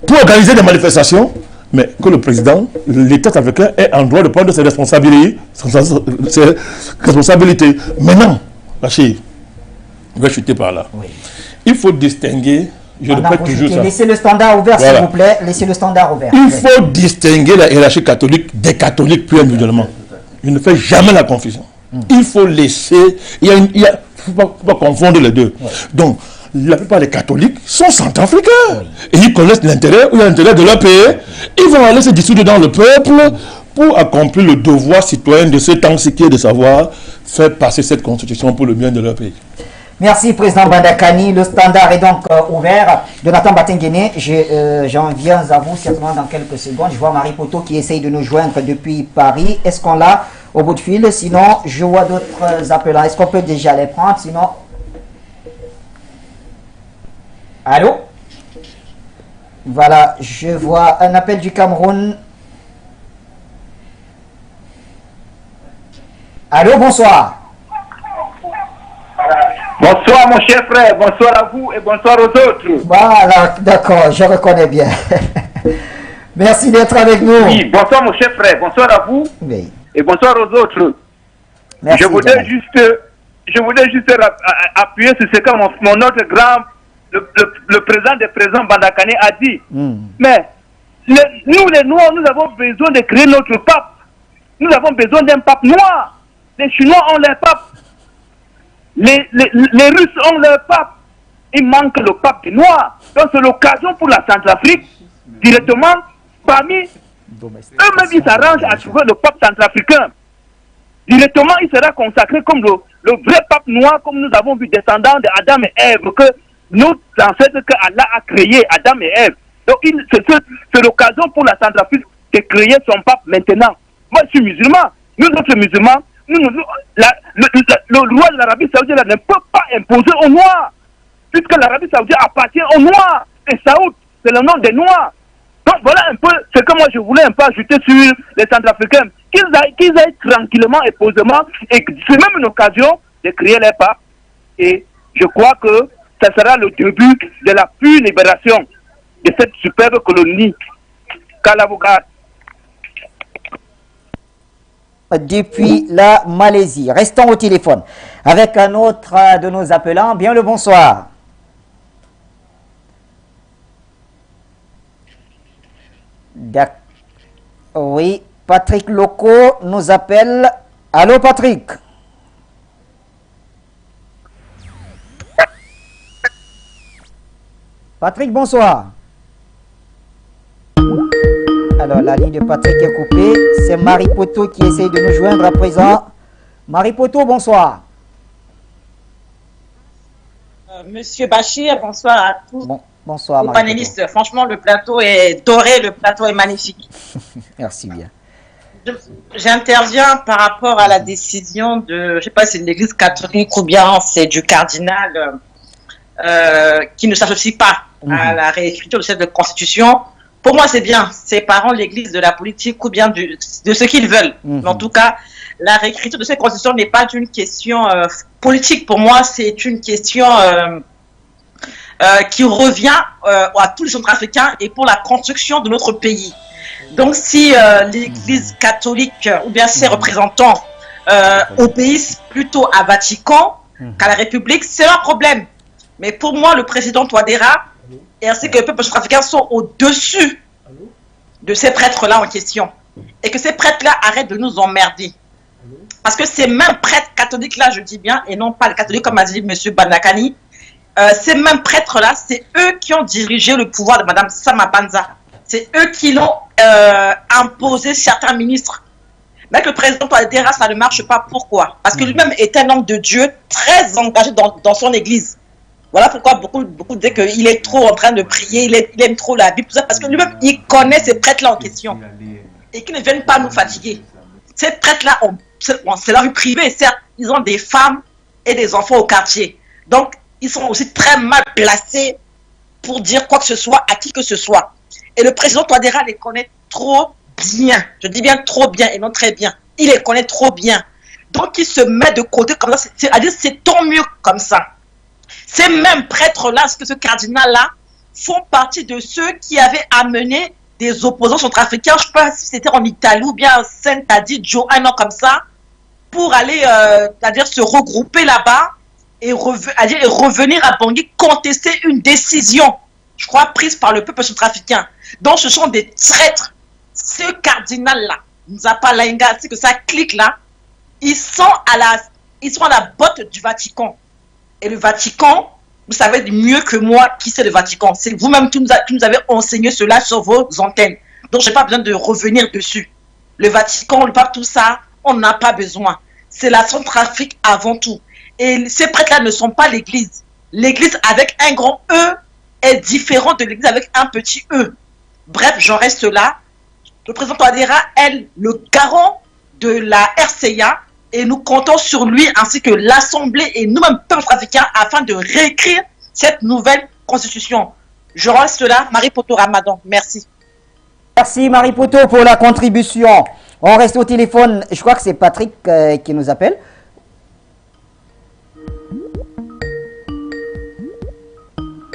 pour organiser des manifestations, mais que le président, l'État africain, est en droit de prendre ses responsabilités. Maintenant, Bachir, je vais chuter par là. Oui. Il faut distinguer, je répète toujours ça. Laissez le standard ouvert, s'il vous plaît. Laissez le standard ouvert. Il faut distinguer la hiérarchie catholique des catholiques plus individuellement. Je ne fais jamais la confusion. Il faut laisser, il faut pas confondre les deux. Ouais. Donc, la plupart des catholiques sont centrafricains. Et ils connaissent l'intérêt ou l'intérêt de leur pays. Ils vont aller se dissoudre dans le peuple pour accomplir le devoir citoyen de ce temps, ce qui est de savoir faire passer cette constitution pour le bien de leur pays. Merci, Président Bandakani. Le standard est donc ouvert. Jonathan Batengene, j'en viens à vous certainement dans quelques secondes. Je vois Marie Poto qui essaye de nous joindre depuis Paris. Est-ce qu'on l'a au bout de fil? Sinon, je vois d'autres appelants. Est-ce qu'on peut déjà les prendre? Sinon... Allô? Voilà, je vois un appel du Cameroun. Allô, bonsoir. Bonsoir mon cher frère, bonsoir à vous et bonsoir aux autres. Voilà, d'accord, je reconnais bien. Merci d'être avec nous. Oui, bonsoir mon cher frère, bonsoir à vous Oui. et bonsoir aux autres. Merci. Je voudrais juste appuyer sur ce que mon autre grand, le président des présidents Bandakane a dit. Mais nous les Noirs, nous avons besoin de créer notre pape. Nous avons besoin d'un pape noir. Les Chinois ont leur pape. Les Russes ont leur pape. Il manque le pape des Noirs. Donc c'est l'occasion pour la Centrafrique, directement, parmi eux-mêmes, ils s'arrangent à trouver le pape centrafricain. Directement, il sera consacré comme le vrai pape noir, comme nous avons vu, descendant d'Adam et Ève, que nos ancêtres, que Allah a créé, Adam et Ève. Donc c'est l'occasion pour la Centrafrique de créer son pape maintenant. Moi, je suis musulman. Nous autres musulmans, le roi de l'Arabie Saoudite ne peut pas imposer aux Noirs, puisque l'Arabie Saoudite appartient aux Noirs. Et Saoud, c'est le nom des Noirs. Donc voilà un peu ce que moi je voulais un peu ajouter sur les Centrafricains. Qu'ils aillent tranquillement et posément, et c'est même une occasion de créer les papes. Et je crois que ça sera le début de la pure libération de cette superbe colonie. Kalabougar. Depuis la Malaisie. Restons au téléphone avec un autre de nos appelants. Bien le bonsoir. D'accord. Oui, Patrick Loco nous appelle. Allô, Patrick. Patrick, bonsoir. Alors, la ligne de Patrick est coupée. C'est Marie Poto qui essaye de nous joindre à présent. Marie Poto, bonsoir. Monsieur Bachir, bonsoir à tous. Bonsoir, Marie panélistes. Poto. Franchement, le plateau est doré, le plateau est magnifique. Merci bien. J'interviens par rapport à la décision de, je ne sais pas si c'est de l'église catholique ou bien c'est du cardinal qui ne s'associe pas à la réécriture de cette constitution. Pour moi, c'est bien. Séparant l'église de la politique ou bien de ce qu'ils veulent. Mais en tout cas, la réécriture de cette constitution n'est pas une question politique. Pour moi, c'est une question qui revient à tous les Centrafricains et pour la construction de notre pays. Donc, si l'église catholique ou bien ses représentants obéissent plutôt à Vatican qu'à la République, c'est un problème. Mais pour moi, le président Touadéra et ainsi que le peuple centrafricain sont au-dessus de ces prêtres-là en question. Et que ces prêtres-là arrêtent de nous emmerder. Parce que ces mêmes prêtres catholiques-là, je dis bien, et non pas les catholiques comme a dit M. Bandakane, ces mêmes prêtres-là, c'est eux qui ont dirigé le pouvoir de Mme Sama Panza. C'est eux qui l'ont imposé certains ministres. Mais avec le président Touadéra, ça ne marche pas. Pourquoi? Parce que lui-même est un homme de Dieu très engagé dans son église. Voilà pourquoi beaucoup disent qu'il est trop en train de prier, il aime trop la Bible, tout ça, parce que lui-même, il connaît ces prêtres-là en question. Et qu'ils ne viennent pas nous fatiguer. Ces prêtres-là, c'est leur vie privée, certes, ils ont des femmes et des enfants au quartier. Donc, ils sont aussi très mal placés pour dire quoi que ce soit à qui que ce soit. Et le président Touadéra les connaît trop bien. Je dis bien trop bien et non très bien. Il les connaît trop bien. Donc, il se met de côté comme ça. C'est-à-dire, c'est tant mieux comme ça. Ces mêmes prêtres-là, ce cardinal-là, font partie de ceux qui avaient amené des opposants centrafricains, je ne sais pas si c'était en Italie ou bien à Saint-Adidjo, un an comme ça, pour aller, c'est-à-dire se regrouper là-bas et revenir à Bangui contester une décision, je crois, prise par le peuple centrafricain. Donc ce sont des traîtres. Ce cardinal-là, Nzapa Lainga, c'est que ça clique là, ils sont à la botte du Vatican. Et le Vatican, vous savez mieux que moi qui c'est le Vatican. C'est vous-même qui nous avez enseigné cela sur vos antennes. Donc, je n'ai pas besoin de revenir dessus. Le Vatican, le pape, tout ça, on n'en a pas besoin. C'est la Centrafrique avant tout. Et ces prêtres-là ne sont pas l'Église. L'Église avec un grand E est différente de l'Église avec un petit E. Bref, j'en reste là. Le président Touadéra est le garant de la RCA. Et nous comptons sur lui ainsi que l'Assemblée et nous-mêmes, peuple africain, afin de réécrire cette nouvelle constitution. Je reste là, Marie Poto Ramadan. Merci. Merci Marie Poto pour la contribution. On reste au téléphone. Je crois que c'est Patrick qui nous appelle.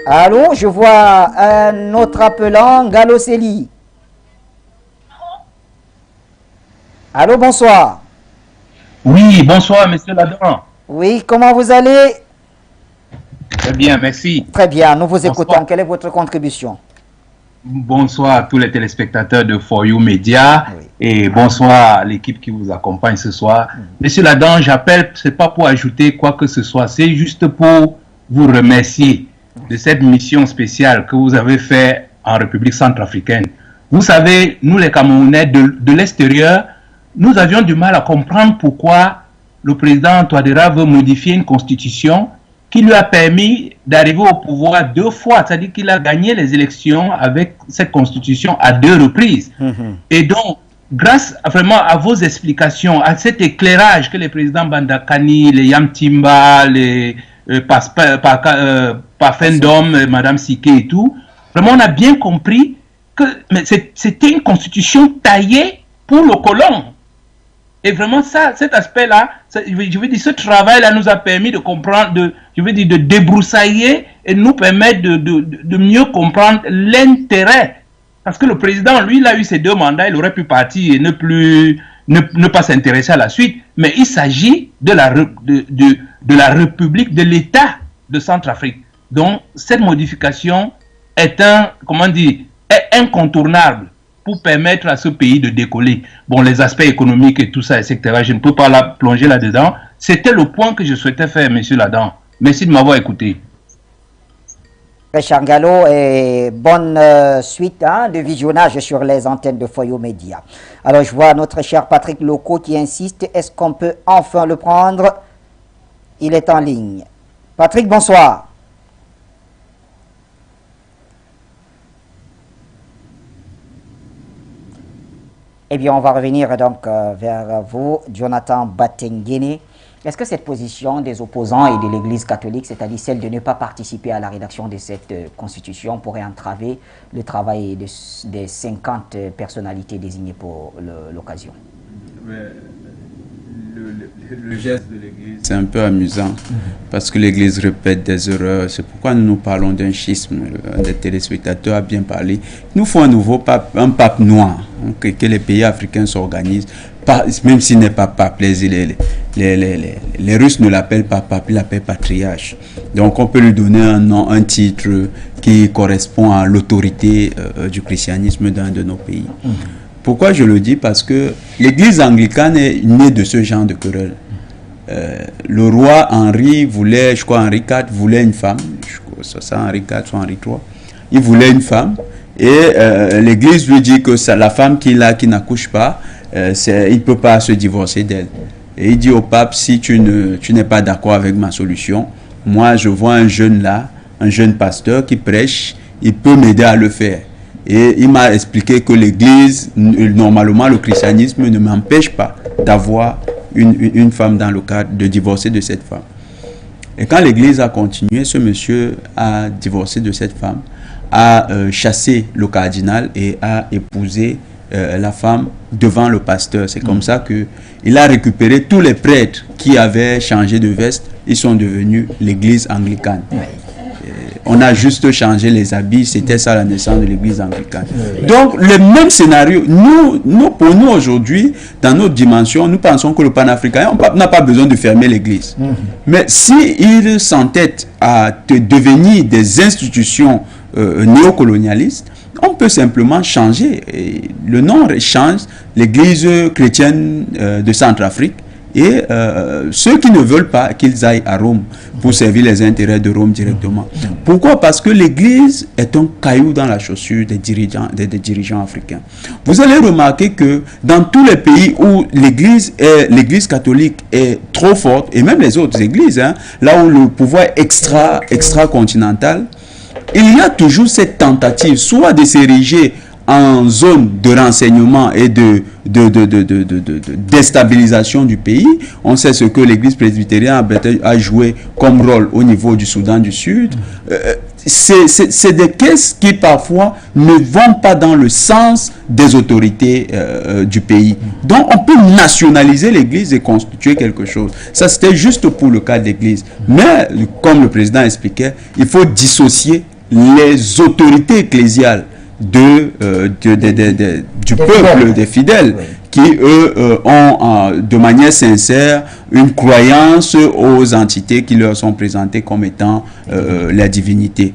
Allô, je vois un autre appelant, Galoceli. Allô, bonsoir. Oui, bonsoir, monsieur Ladan. Oui, comment vous allez? Très bien, merci. Très bien, nous vous écoutons. Bonsoir. Quelle est votre contribution? Bonsoir à tous les téléspectateurs de For You Media et bonsoir à l'équipe qui vous accompagne ce soir. Monsieur Ladan, j'appelle, c'est pas pour ajouter quoi que ce soit, c'est juste pour vous remercier de cette mission spéciale que vous avez faite en République centrafricaine. Vous savez, nous les Camerounais de l'extérieur, nous avions du mal à comprendre pourquoi le président Touadéra veut modifier une constitution qui lui a permis d'arriver au pouvoir 2 fois, c'est-à-dire qu'il a gagné les élections avec cette constitution à 2 reprises. Et donc, grâce vraiment à vos explications, à cet éclairage que les présidents Bandakani, les Yamtimba, les Pafendom, Madame Sike et tout, vraiment on a bien compris que c'était une constitution taillée pour le colon. Et vraiment ça, cet aspect-là, je veux dire, ce travail-là nous a permis de comprendre, de débroussailler et nous permettre de mieux comprendre l'intérêt. Parce que le président, lui, il a eu ses 2 mandats, il aurait pu partir et ne pas s'intéresser à la suite. Mais il s'agit de la République, de l'État de Centrafrique. Donc, cette modification est est incontournable pour permettre à ce pays de décoller. Bon, les aspects économiques et tout ça, etc., je ne peux pas plonger là-dedans. C'était le point que je souhaitais faire, monsieur Ladan. Merci de m'avoir écouté. Richard Gallo, et bonne suite de visionnage sur les antennes de For You Media. Alors, je vois notre cher Patrick Loco qui insiste. Est-ce qu'on peut enfin le prendre? Il est en ligne. Patrick, bonsoir. Eh bien, on va revenir donc vers vous, Jonathan Batengene. Est-ce que cette position des opposants et de l'Église catholique, c'est-à-dire celle de ne pas participer à la rédaction de cette constitution, pourrait entraver le travail des 50 personnalités désignées pour l'occasion? Le geste de l'Église, c'est un peu amusant parce que l'Église répète des erreurs. C'est pourquoi nous parlons d'un schisme. Un des téléspectateurs a bien parlé. Il nous faut un nouveau pape, un pape noir, que les pays africains s'organisent, même s'il n'est pas pape. Les Russes ne l'appellent pas pape, ils l'appellent patriarche. Donc on peut lui donner un nom, un titre qui correspond à l'autorité du christianisme dans un de nos pays. Pourquoi je le dis? Parce que l'église anglicane est née de ce genre de querelle. Le roi Henri voulait, je crois Henri IV voulait une femme, soit Henri IV, soit Henri III, il voulait une femme, et l'église lui dit que la femme qu'il a, qui n'accouche pas, il ne peut pas se divorcer d'elle. Et il dit au pape, si tu n'es pas d'accord avec ma solution, moi je vois un jeune là, un jeune pasteur qui prêche, il peut m'aider à le faire. Et il m'a expliqué que l'église, normalement le christianisme ne m'empêche pas d'avoir une femme dans le cadre, de divorcer de cette femme. Et quand l'église a continué, ce monsieur a divorcé de cette femme, a chassé le cardinal et a épousé la femme devant le pasteur. C'est comme ça qu'il a récupéré tous les prêtres qui avaient changé de veste, ils sont devenus l'église anglicane. On a juste changé les habits, c'était ça la naissance de l'église anglicane. Donc le même scénario, pour nous aujourd'hui, dans notre dimension, nous pensons que le panafricain n'a pas besoin de fermer l'église. Mais s'il s'entête à devenir des institutions néocolonialistes, on peut simplement changer. Et le nom change, l'église chrétienne de Centrafrique, et ceux qui ne veulent pas qu'ils aillent à Rome pour servir les intérêts de Rome directement. Pourquoi? Parce que l'église est un caillou dans la chaussure des dirigeants africains. Vous allez remarquer que dans tous les pays où l'église catholique est trop forte, et même les autres églises, là où le pouvoir est extra-continental, il y a toujours cette tentative soit de s'ériger en zone de renseignement et de déstabilisation du pays. On sait ce que l'église presbytérienne a joué comme rôle au niveau du Soudan du Sud. c'est des caisses qui parfois ne vont pas dans le sens des autorités du pays. Donc on peut nationaliser l'église et constituer quelque chose. Ça c'était juste pour le cas de l'église. Mais comme le président expliquait, il faut dissocier les autorités ecclésiales du peuple, des fidèles, qui eux ont de manière sincère une croyance aux entités qui leur sont présentées comme étant la divinité.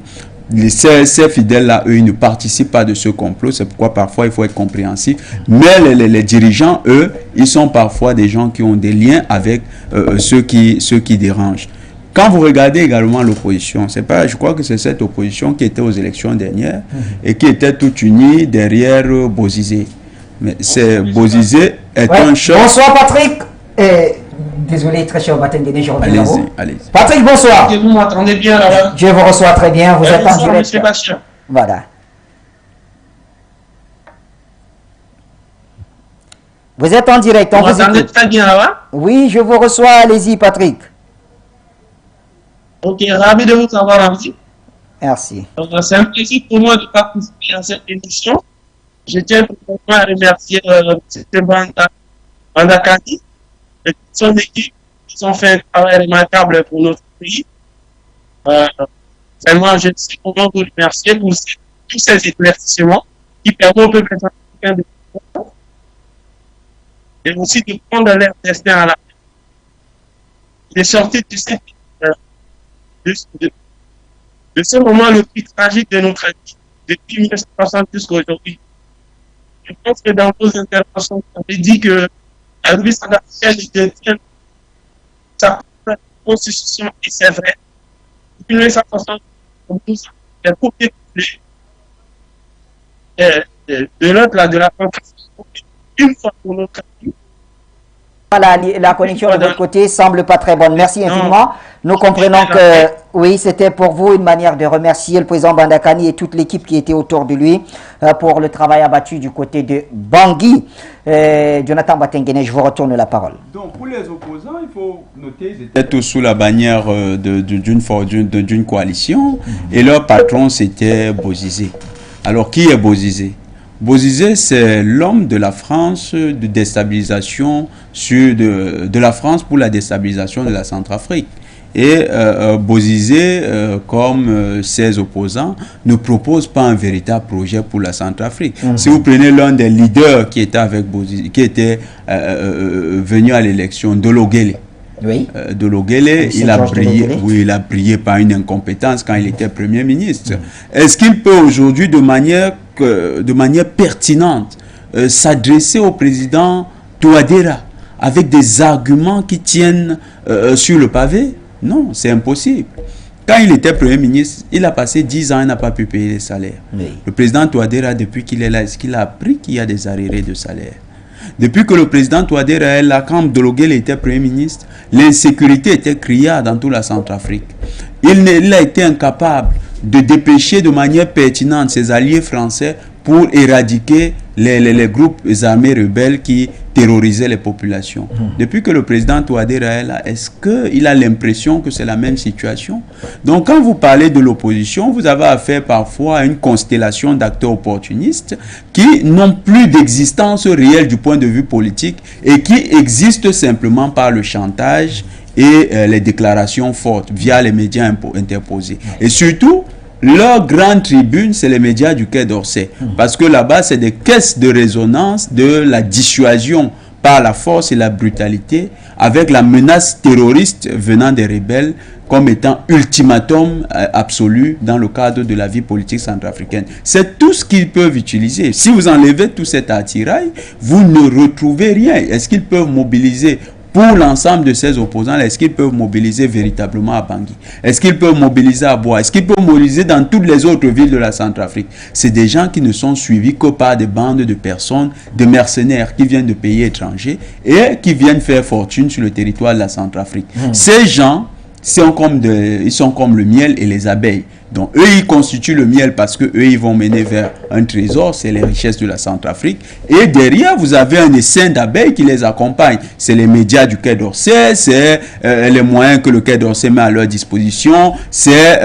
Ces fidèles-là, eux, ils ne participent pas de ce complot, c'est pourquoi parfois il faut être compréhensif. Mais les dirigeants, eux, ils sont parfois des gens qui ont des liens avec ceux qui dérangent. Quand vous regardez également l'opposition, je crois que c'est cette opposition qui était aux élections dernières et qui était toute unie derrière Bozizé. Mais Bozizé est un choc. Bonsoir Patrick. Désolé, très cher Batengene, je reviens à vous. Allez-y. Patrick, bonsoir. Vous m'entendez bien là-bas? Je vous reçois très bien. Vous êtes en direct. Sébastien. Voilà. Vous êtes en direct. Vous m'entendez très bien là-bas? Oui, je vous reçois. Allez-y, Patrick. Ok, ravi de vous avoir aussi. Merci. C'est un plaisir pour moi de participer à cette émission. Je tiens à remercier M. Bandakani et toute son équipe qui ont fait un travail remarquable pour notre pays. Vraiment, je ne sais comment vous remercier pour tous ces éclaircissements qui permettent au peuple africain de comprendre et aussi de prendre leur destin à la main. Il est sorti de ce moment le plus tragique de notre vie, depuis 1960 jusqu'à aujourd'hui. Je pense que dans vos interventions, vous avez dit que la République centrafricaine détient sa propre constitution, et c'est vrai. Depuis 1960, les copies de l'autre, là, de la France, une fois pour notre vie. La connexion de votre côté semble pas très bonne. Merci infiniment. Nous comprenons que oui, c'était pour vous une manière de remercier le président Bandakani et toute l'équipe qui était autour de lui pour le travail abattu du côté de Bangui. Jonathan Batengene, je vous retourne la parole. Donc pour les opposants, il faut noter qu'ils étaient tous sous la bannière d'une coalition et leur patron c'était Bozizé. Alors qui est Bozizé? Bozizé, c'est l'homme de la France de déstabilisation de la France pour la déstabilisation de la Centrafrique. Et Bozizé, comme ses opposants, ne propose pas un véritable projet pour la Centrafrique. Si vous prenez l'un des leaders qui était avec Bozizé, qui était venu à l'élection, Dologele. Oui. Dologele, il a brillé par une incompétence quand il était Premier ministre. Est-ce qu'il peut aujourd'hui, de manière pertinente, s'adresser au président Touadéra avec des arguments qui tiennent sur le pavé? Non, c'est impossible. Quand il était Premier ministre, il a passé 10 ans, il n'a pas pu payer les salaires. Oui. Le président Touadéra, depuis qu'il est là, est-ce qu'il a appris qu'il y a des arriérés de salaire? Depuis que le président Touadéra est là, quand Dologele était Premier ministre, l'insécurité était criarde dans toute la Centrafrique. Il a été incapable de dépêcher de manière pertinente ses alliés français pour éradiquer les groupes armés rebelles qui terrorisaient les populations. Depuis que le président Touadéra est là, est-ce qu'il a l'impression que c'est la même situation? Donc quand vous parlez de l'opposition, vous avez affaire parfois à une constellation d'acteurs opportunistes qui n'ont plus d'existence réelle du point de vue politique et qui existent simplement par le chantage et les déclarations fortes via les médias interposés. Et surtout, leur grande tribune, c'est les médias du Quai d'Orsay. Parce que là-bas, c'est des caisses de résonance de la dissuasion par la force et la brutalité, avec la menace terroriste venant des rebelles comme étant ultimatum absolu dans le cadre de la vie politique centrafricaine. C'est tout ce qu'ils peuvent utiliser. Si vous enlevez tout cet attirail, vous ne retrouvez rien. Est-ce qu'ils peuvent mobiliser pour l'ensemble de ces opposants, est-ce qu'ils peuvent mobiliser véritablement à Bangui? Est-ce qu'ils peuvent mobiliser à Bois? Est-ce qu'ils peuvent mobiliser dans toutes les autres villes de la Centrafrique? C'est des gens qui ne sont suivis que par des bandes de personnes, de mercenaires qui viennent de pays étrangers et qui viennent faire fortune sur le territoire de la Centrafrique. Ces gens, ils sont comme le miel et les abeilles. Donc eux, ils constituent le miel parce que eux, ils vont mener vers un trésor, c'est les richesses de la Centrafrique. Et derrière, vous avez un essaim d'abeilles qui les accompagne. C'est les médias du Quai d'Orsay, c'est les moyens que le Quai d'Orsay met à leur disposition, c'est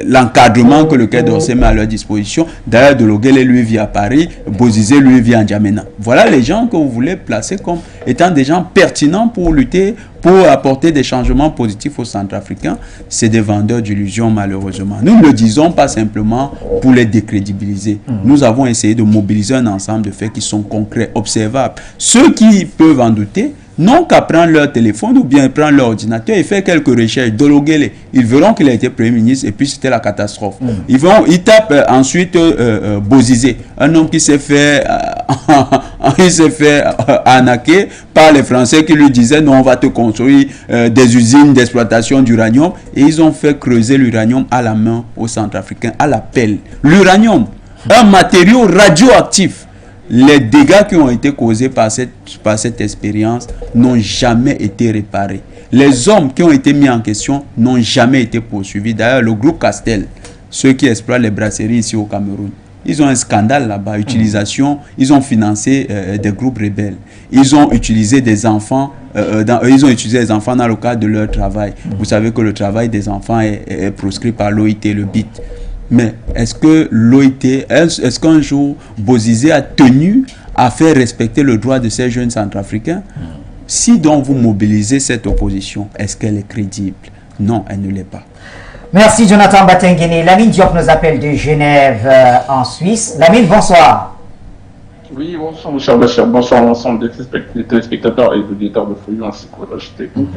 l'encadrement que le Quai d'Orsay met à leur disposition. D'ailleurs, Delogele, lui, vit à Paris, Bozizé, lui, vit en Djamena. Voilà les gens que vous voulez placer comme étant des gens pertinents pour lutter, pour apporter des changements positifs aux Centrafricains. C'est des vendeurs d'illusions, malheureusement. Nous ne le disons pas simplement pour les décrédibiliser. Nous avons essayé de mobiliser un ensemble de faits qui sont concrets, observables. Ceux qui peuvent en douter n'ont qu'à prendre leur téléphone ou bien prendre leur ordinateur et faire quelques recherches. Delogele, ils verront qu'il a été Premier ministre et puis c'était la catastrophe. Ils tapent ensuite Bozizé, un homme qui s'est fait arnaquer par les Français qui lui disaient non, on va te construire des usines d'exploitation d'uranium, et ils ont fait creuser l'uranium à la main aux Centrafricains, à la pelle. L'uranium, un matériau radioactif. Les dégâts qui ont été causés par cette expérience n'ont jamais été réparés. Les hommes qui ont été mis en question n'ont jamais été poursuivis. D'ailleurs, le groupe Castel, ceux qui exploitent les brasseries ici au Cameroun, ils ont un scandale là-bas. Ils ont financé des groupes rebelles. Ils ont utilisé des enfants. Dans le cadre de leur travail. Vous savez que le travail des enfants est proscrit par l'OIT, le BIT. Mais est-ce que l'OIT, est-ce qu'un jour Bozizé a tenu à faire respecter le droit de ces jeunes Centrafricains? Si donc vous mobilisez cette opposition, est-ce qu'elle est crédible? Non, elle ne l'est pas. Merci Jonathan Batengene. Lamine Diop nous appelle de Genève en Suisse. Lamine, bonsoir. Oui, bonsoir, mon cher Bachir. Bonsoir à l'ensemble des téléspectateurs et auditeurs de Foyou ainsi que de la technique.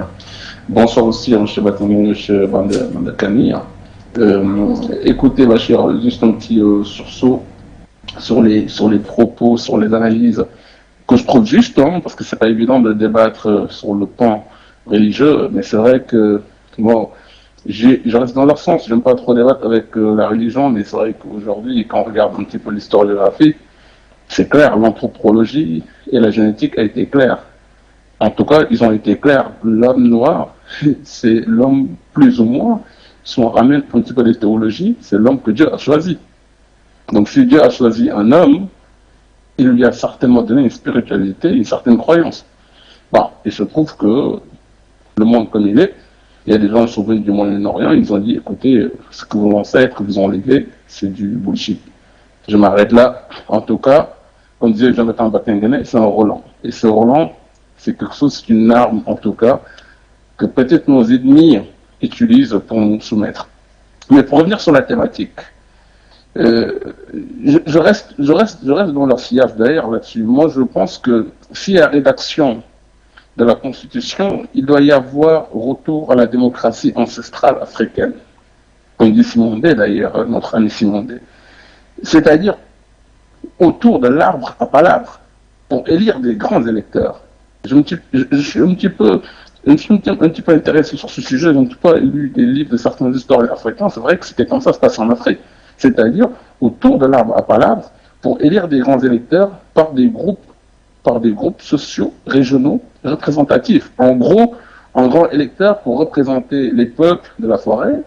Bonsoir aussi à M. Batengene et M. Bandakani. Écoutez, Bachir, juste un petit sursaut sur les propos, sur les analyses que je trouve justes, parce que c'est pas évident de débattre sur le plan religieux, mais c'est vrai que bon, je reste dans leur sens. J'aime pas trop débattre avec la religion, mais c'est vrai qu'aujourd'hui, quand on regarde un petit peu l'historiographie, c'est clair, l'anthropologie et la génétique a été claire. En tout cas, ils ont été clairs. L'homme noir, c'est l'homme plus ou moins. Si on ramène un petit peu les théologies, c'est l'homme que Dieu a choisi. Donc si Dieu a choisi un homme, il lui a certainement donné une spiritualité, une certaine croyance. Bon, il se trouve que le monde comme il est, il y a des gens sauvés du Moyen-Orient, ils ont dit, écoutez, ce que vos ancêtres vous ont légué, c'est du bullshit. Je m'arrête là. En tout cas, comme disait Jonathan Batengene, c'est un Roland. Et ce Roland, c'est quelque chose, c'est une arme, en tout cas, que peut-être nos ennemis utilisent pour nous soumettre. Mais pour revenir sur la thématique, je reste dans leur sillage d'ailleurs là-dessus. Moi, je pense que si la rédaction de la Constitution, il doit y avoir retour à la démocratie ancestrale africaine, comme dit Simondé d'ailleurs, notre ami Simondé. C'est-à-dire autour de l'arbre à palabre, pour élire des grands électeurs. Je suis un petit peu intéressé sur ce sujet, je n'ai pas lu des livres de certains historiens africains, c'est vrai que c'était comme ça se passe en Afrique. C'est-à-dire autour de l'arbre à palabre, pour élire des grands électeurs par des groupes sociaux, régionaux, représentatifs. En gros, un grand électeur pour représenter les peuples de la forêt,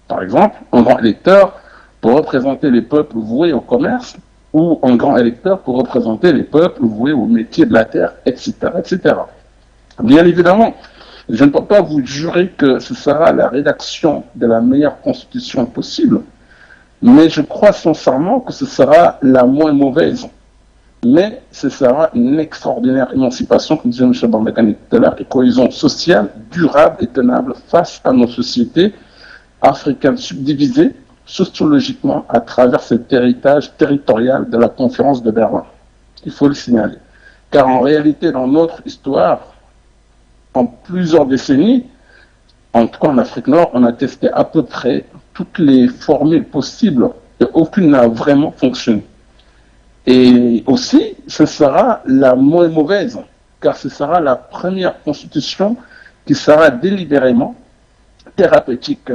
par exemple, un grand électeur pour représenter les peuples voués au commerce, ou un grand électeur pour représenter les peuples voués au métier de la terre, etc., etc. Bien évidemment, je ne peux pas vous jurer que ce sera la rédaction de la meilleure constitution possible, mais je crois sincèrement que ce sera la moins mauvaise. Mais ce sera une extraordinaire émancipation, comme disait M. Bandakani tout à l'heure, et cohésion sociale, durable et tenable face à nos sociétés africaines subdivisées sociologiquement à travers cet héritage territorial de la conférence de Berlin. Il faut le signaler. Car en réalité, dans notre histoire, en plusieurs décennies, en tout cas en Afrique Nord, on a testé à peu près toutes les formules possibles et aucune n'a vraiment fonctionné. Et aussi, ce sera la moins mauvaise, car ce sera la première constitution qui sera délibérément thérapeutique.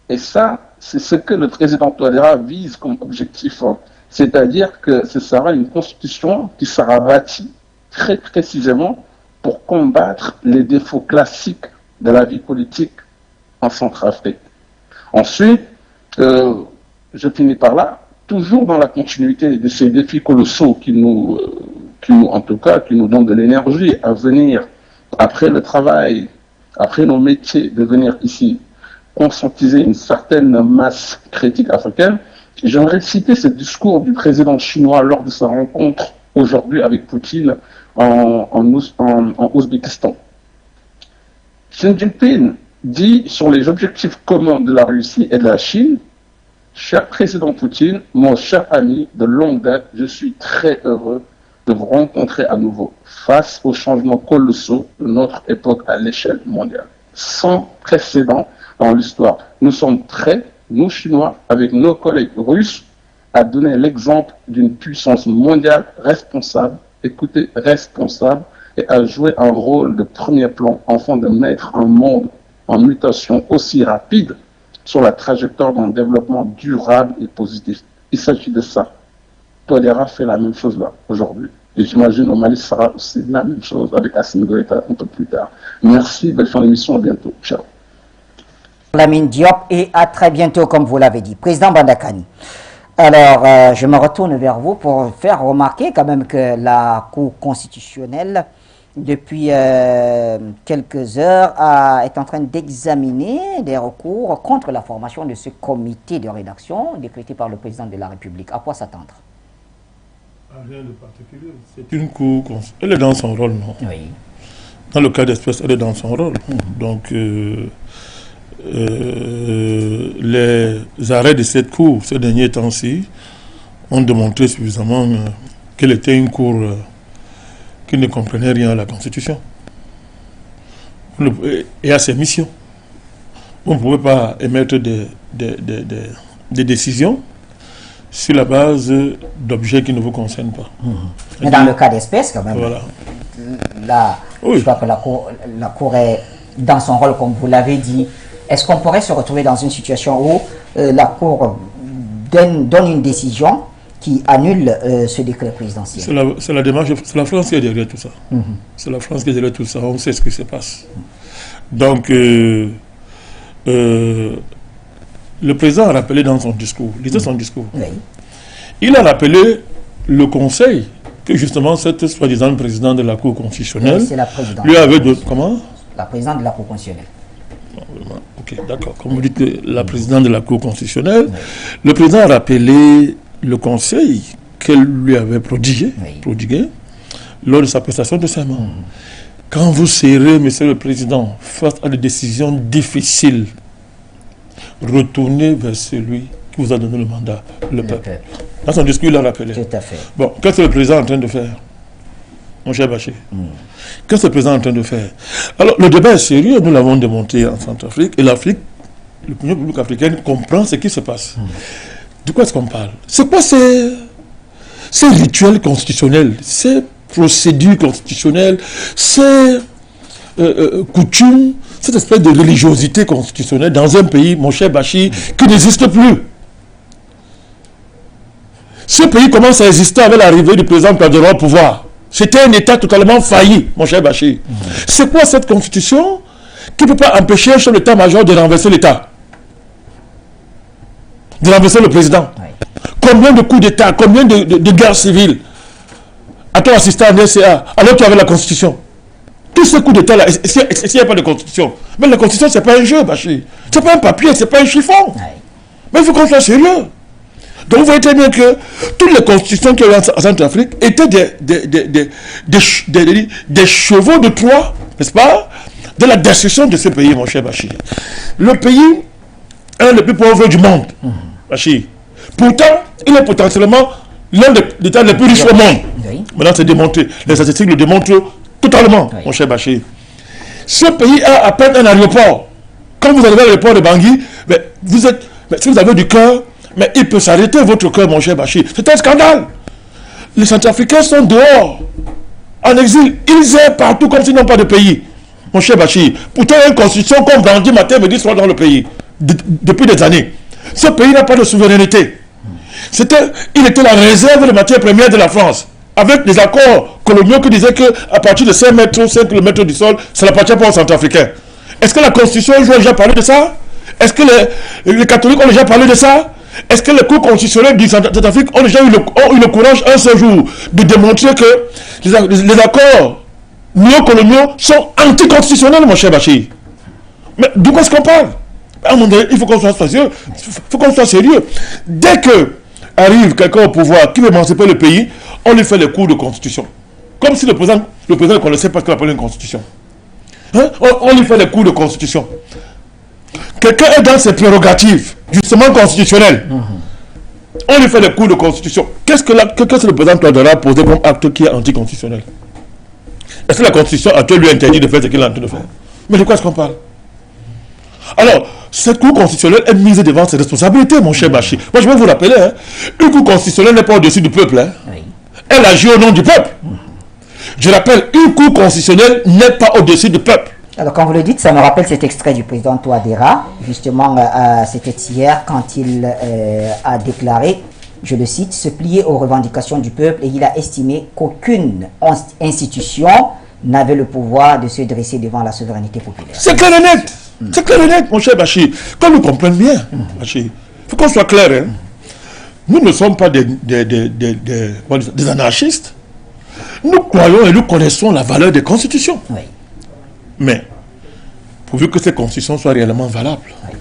Et ça, c'est ce que le président Touadéra vise comme objectif. C'est-à-dire que ce sera une constitution qui sera bâtie très précisément pour combattre les défauts classiques de la vie politique en Centrafrique. Ensuite, je finis par là, toujours dans la continuité de ces défis colossaux qui nous donnent de l'énergie à venir après le travail, après nos métiers, de venir ici conscientiser une certaine masse critique africaine. J'aimerais citer ce discours du président chinois lors de sa rencontre aujourd'hui avec Poutine en Ouzbékistan. Xi Jinping dit sur les objectifs communs de la Russie et de la Chine: cher président Poutine, mon cher ami de longue date, je suis très heureux de vous rencontrer à nouveau face aux changements colossaux de notre époque à l'échelle mondiale. Sans précédent dans l'histoire. Nous sommes prêts, nous Chinois, avec nos collègues russes, à donner l'exemple d'une puissance mondiale responsable, écoutez, responsable, et à jouer un rôle de premier plan afin de mettre un monde en mutation aussi rapide sur la trajectoire d'un développement durable et positif. Il s'agit de ça. Tolera fait la même chose là, aujourd'hui. Et j'imagine au Mali sera aussi la même chose avec Assimi Goïta un peu plus tard. Merci, belle fin d'émission, à bientôt. Ciao. Lamine Diop, et à très bientôt, comme vous l'avez dit. Président Bandakani, alors je me retourne vers vous pour faire remarquer quand même que la Cour constitutionnelle, depuis quelques heures, est en train d'examiner des recours contre la formation de ce comité de rédaction décrété par le président de la République. À quoi s'attendre? Rien de particulier. C'est une Cour, elle est dans son rôle, non? Oui. Dans le cas d'espèce, elle est dans son rôle. Donc, les arrêts de cette Cour, ces derniers temps-ci, ont démontré suffisamment qu'elle était une Cour qui ne comprenait rien à la Constitution et à ses missions. On ne pouvait pas émettre des décisions sur la base d'objets qui ne vous concernent pas. Mais dans le cas d'espèce, quand même, voilà. Là, Oui. je crois que la Cour est dans son rôle, comme vous l'avez dit. Est-ce qu'on pourrait se retrouver dans une situation où la Cour donne une décision qui annule ce décret présidentiel? C'est la démarche, c'est la France qui est derrière tout ça. C'est la France qui est derrière tout ça, on sait ce qui se passe. Donc, le président a rappelé dans son discours, lisez son discours, Oui. il a rappelé le conseil que justement cette soi-disant président de la Cour constitutionnelle Oui, c'est la présidente. lui avait donné. Comment? La présidente de la Cour constitutionnelle. Ok, d'accord. Comme vous dites, la présidente de la Cour constitutionnelle, le président a rappelé le conseil qu'elle lui avait prodigué lors de sa prestation de serment. Quand vous serez, monsieur le président, face à des décisions difficiles, retournez vers celui qui vous a donné le mandat, le peuple. Dans son discours, il l'a rappelé. Tout à fait. Bon, qu'est-ce que le président est en train de faire, mon cher Bachir? Qu'est-ce que le président est en train de faire? Alors, le débat est sérieux, nous l'avons démontré en Centrafrique, et l'Afrique, l'opinion publique africaine comprend ce qui se passe. De quoi est-ce qu'on parle? C'est quoi ces rituels constitutionnels, ces procédures constitutionnelles, ces coutumes, cette espèce de religiosité constitutionnelle dans un pays, mon cher Bachir, qui n'existe plus? Ce pays commence à exister avec l'arrivée du président Calderon au pouvoir. C'était un État totalement failli, mon cher Bachir. C'est quoi cette constitution qui ne peut pas empêcher un chef d'état-major de renverser l'État, de renverser le président? Combien de coups d'État, combien de guerres civiles a-t-on assisté à NCA alors qu'il y avait la Constitution? Tous ces coups d'État là, s'il n'y a pas de Constitution, mais la Constitution c'est pas un jeu, Bachir. C'est pas un papier, c'est pas un chiffon. Mais il faut qu'on soit sérieux. Donc vous voyez très bien que toutes les constitutions qui ont eu en Centrafrique étaient des chevaux de Troie, n'est-ce pas, de la destruction de ce pays, mon cher Bachir. Le pays est le plus pauvre du monde, Bachir. Pourtant, il est potentiellement l'un des États les plus riches au monde. Maintenant, c'est démontré. Les statistiques le démontrent totalement, mon cher Bachir. Ce pays a à peine un aéroport. Quand vous arrivez à l'aéroport de Bangui, si vous avez du cœur, mais il peut s'arrêter votre cœur, mon cher Bachir. C'est un scandale. Les Centrafricains sont dehors, en exil. Ils errent partout comme s'ils n'ont pas de pays, mon cher Bachir. Pourtant, il y a une constitution qu'on brandit matin, midi, soir dans le pays, depuis des années. Ce pays n'a pas de souveraineté. Il était la réserve de matières premières de la France, avec des accords coloniaux qui disaient qu'à partir de 5 mètres ou 5 km du sol, ça n'appartient pas aux Centrafricains. Est-ce que la Constitution, je vais déjà parler de ça? Est-ce que les catholiques ont déjà parlé de ça? Est-ce que les cours constitutionnels du Centrafrique ont déjà eu le courage un seul jour de démontrer que les accords néocoloniaux sont anticonstitutionnels, mon cher Bachir? Mais d'où est-ce qu'on parle? À un moment donné, il faut qu'on soit sérieux. Dès que arrive quelqu'un au pouvoir qui veut émanciper le pays, on lui fait les cours de constitution. Comme si le président ne connaissait pas ce qu'on appelle une constitution. Hein? On lui fait les cours de constitution. Quelqu'un est dans ses prérogatives, justement constitutionnelles. On lui fait les cours de constitution. Qu'est-ce que le président Touadéra a posé comme acte qui est anticonstitutionnel? Est-ce que la constitution actuelle lui interdit de faire ce qu'il est en train de faire? Mais de quoi est-ce qu'on parle? Alors, cette cour constitutionnelle est mise devant ses responsabilités, mon cher Bachir. Moi, je vais vous rappeler, hein, une cour constitutionnelle n'est pas au-dessus du peuple. Hein. Oui. Elle agit au nom du peuple. Je rappelle, une cour constitutionnelle n'est pas au-dessus du peuple. Alors, quand vous le dites, ça me rappelle cet extrait du président Touadéra. Justement, c'était hier quand il a déclaré, je le cite, se plier aux revendications du peuple, et il a estimé qu'aucune institution n'avait le pouvoir de se dresser devant la souveraineté populaire. C'est clair et net. C'est clair et net, mon cher Bachir. Qu'on nous comprenne bien, Bachir. Il faut qu'on soit clair. Hein. Nous ne sommes pas des anarchistes. Nous croyons et nous connaissons la valeur des constitutions. Oui. Mais, pourvu que ces constitutions soient réellement valables. Oui.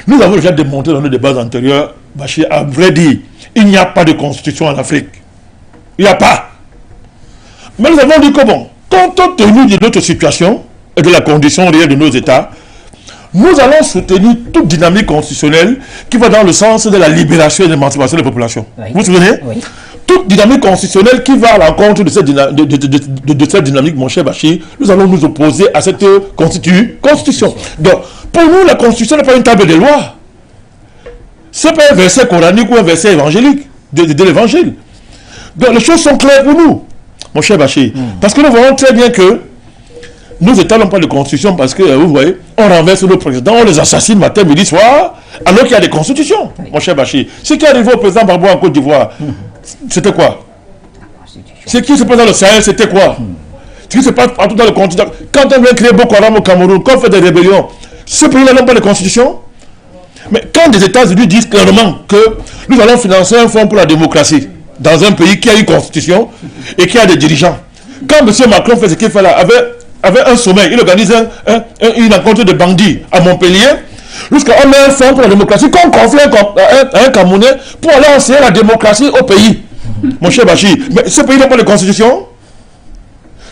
Nous avons déjà démontré dans nos débats antérieurs, Bachir, à vrai dire, il n'y a pas de constitution en Afrique. Il n'y a pas. Mais nous avons dit que bon, compte tenu de notre situation et de la condition réelle de nos États, nous allons soutenir toute dynamique constitutionnelle qui va dans le sens de la libération et de l'émancipation des populations. Oui. Vous vous souvenez? Oui. Toute dynamique constitutionnelle qui va à l'encontre de cette dynamique, mon cher Bachir, nous allons nous opposer à cette constitution. Donc, pour nous, la constitution n'est pas une table de loi. Ce n'est pas un verset coranique ou un verset évangélique, de l'évangile. Donc, les choses sont claires pour nous, mon cher Bachir. Parce que nous voyons très bien que nos États n'ont pas de constitution parce que, vous voyez, on renverse nos présidents, on les assassine matin, midi, soir, alors qu'il y a des constitutions, mon cher Bachir. Ce qui est arrivé au président Gbagbo en Côte d'Ivoire, c'était quoi? Ce qui se passe dans le Sahel, c'était quoi? Ce qui se passe partout dans le continent. Quand on vient créer Boko Haram au Cameroun, quand on fait des rébellions, ce pays-là n'a pas de constitution. Mais quand les États-Unis disent clairement que nous allons financer un fonds pour la démocratie dans un pays qui a une constitution et qui a des dirigeants, quand M. Macron fait ce qu'il fait là, avait un sommet, il organise une rencontre de bandits à Montpellier, jusqu'à met un fonds pour la démocratie, qu'on confie à un Camerounais pour aller enseigner la démocratie au pays. Mon cher Bachir, mais ce pays n'a pas de constitution.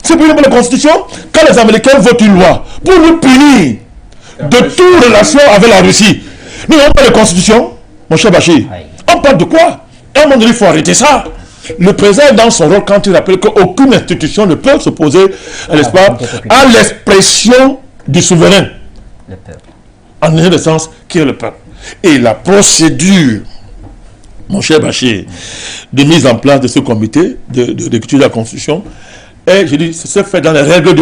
Ce pays n'a pas de constitution. Quand les Américains votent une loi pour nous punir de toute relation avec la Russie, nous n'avons pas de constitution, mon cher Bachir. On parle de quoi? À un moment donné, il faut arrêter ça. Le président est dans son rôle quand il rappelle qu'aucune institution ne peut s'opposer à l'expression du souverain. Le peuple. En un sens, qui est le peuple. Et la procédure, mon cher Bachir, de mise en place de ce comité d'écriture de la Constitution, et je dis, c'est fait dans les règles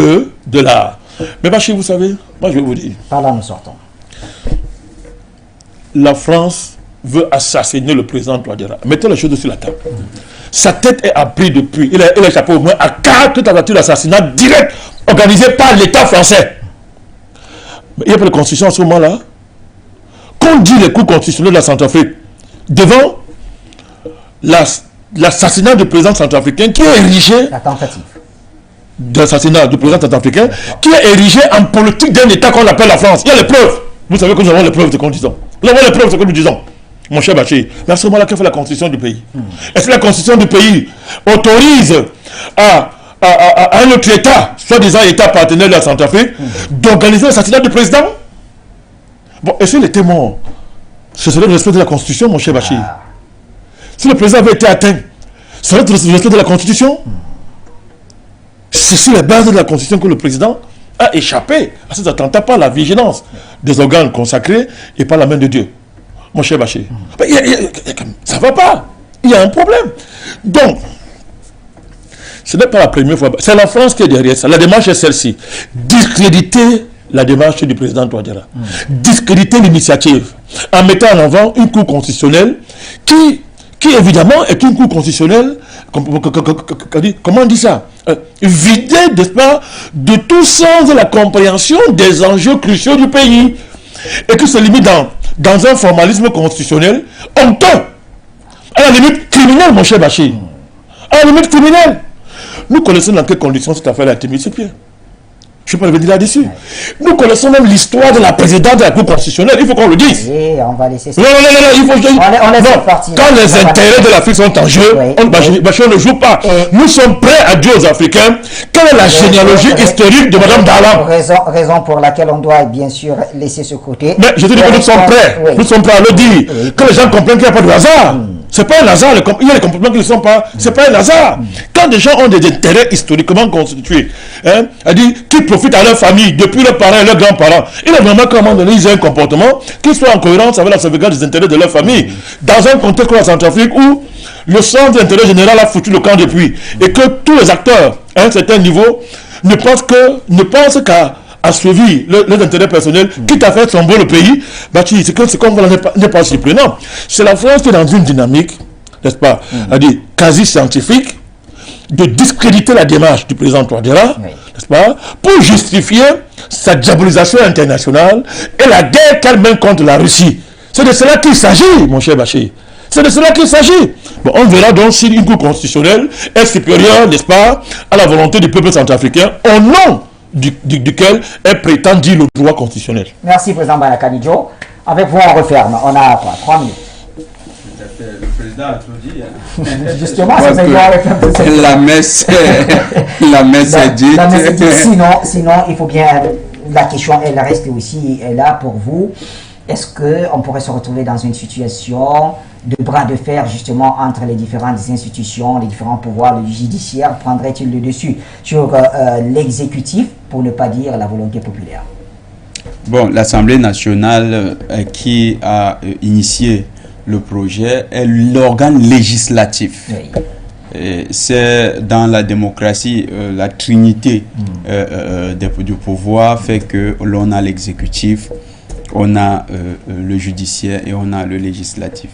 de l'art. Mais Bachir, vous savez, moi je vais vous dire. Par là, nous sortons. La France veut assassiner le président Touadéra. Mettez les choses sur la table. Sa tête est apprise depuis. Il a échappé au moins à 4 tentatives d'assassinat direct organisées par l'État français. Mais il n'y a pas de constitution à ce moment-là. Qu'ont dit les cours constitutionnels de la Centrafrique devant l'assassinat du président centrafricain qui est érigé. La tentative d'assassinat du président centrafricain qui est érigé en politique d'un État qu'on appelle la France. Il y a les preuves. Vous savez que nous avons les preuves de ce qu'on dit. Nous avons les preuves de ce que nous disons. Mon cher Bachir, mais à ce moment-là, qu'a fait la constitution du pays? Est-ce que la constitution du pays autorise à un autre État, soi-disant État partenaire de la Centrafrique, d'organiser l'assassinat du président? Bon, et s'il était mort, ce serait le respect de la constitution, mon cher Bachir. Si le président avait été atteint, ce serait le respect de la constitution. C'est sur les bases de la constitution que le président a échappé à ces attentats par la vigilance des organes consacrés et par la main de Dieu. Mon cher Bachir. Ça ne va pas. Il y a un problème. Donc, ce n'est pas la première fois. C'est la France qui est derrière ça. La démarche est celle-ci. Discréditer la démarche du président Touadéra. Discréditer l'initiative en mettant en avant une cour constitutionnelle qui évidemment est une cour constitutionnelle, comment on dit ça, vidée de tout sens de la compréhension des enjeux cruciaux du pays. et qui se limite dans un formalisme constitutionnel honteux, à la limite criminel, mon cher Bachir. À la limite criminel. Nous connaissons dans quelles conditions cette affaire a été mise sur pied. Je ne vais pas revenir là-dessus. Nous connaissons même l'histoire de la présidente de la Cour constitutionnelle. Il faut qu'on le dise. Et on va laisser ça. Non, il faut que on laisse non, partir. quand les intérêts de l'Afrique sont en jeu, Bachir ne joue pas. Nous sommes prêts à dire aux Africains quelle est la généalogie historique de Mme Darlan. Raison pour laquelle on doit bien sûr laisser ce côté. Mais je te dis que nous sommes prêts. Oui. Nous sommes prêts à le dire. Oui. Que les gens comprennent qu'il n'y a pas de hasard. C'est pas un hasard, il y a des comportements qui ne sont pas. C'est pas un hasard. Quand des gens ont des intérêts historiquement constitués, qui profitent à leur famille, depuis leurs parents et leurs grands-parents, il est vraiment qu'à un moment donné, ils aient un comportement qui soit en cohérence avec la sauvegarde des intérêts de leur famille. Dans un contexte comme la Centrafrique où le centre d'intérêt général a foutu le camp depuis, et que tous les acteurs, à un certain niveau, ne pensent qu'à suivi les intérêts personnels, quitte à faire tomber le pays, c'est comme voilà, n'est pas surprenant. C'est la France qui est dans une dynamique, n'est-ce pas, quasi scientifique, de discréditer la démarche du président Touadéra, n'est-ce pas, pour justifier sa diabolisation internationale et la guerre qu'elle mène contre la Russie. C'est de cela qu'il s'agit, mon cher Bachir. C'est de cela qu'il s'agit. Bon, on verra donc si une cour constitutionnelle est supérieure, n'est-ce pas, à la volonté du peuple centrafricain, au nom duquel elle prétend dire le droit constitutionnel. Merci, Président Banakanidjo. Avec vous, on referme. On a quoi, 3 minutes. Le président a tout dit. Justement, c'est la messe est dite. La messe est dite. Sinon, il faut bien... La question, elle reste aussi là pour vous. Est-ce qu'on pourrait se retrouver dans une situation de bras de fer justement entre les différentes institutions, les différents pouvoirs, le judiciaire prendrait-il le dessus sur l'exécutif, pour ne pas dire la volonté populaire? Bon, l'Assemblée nationale qui a initié le projet est l'organe législatif. Oui. C'est dans la démocratie, la trinité du pouvoir fait que l'on a l'exécutif, on a le judiciaire et on a le législatif.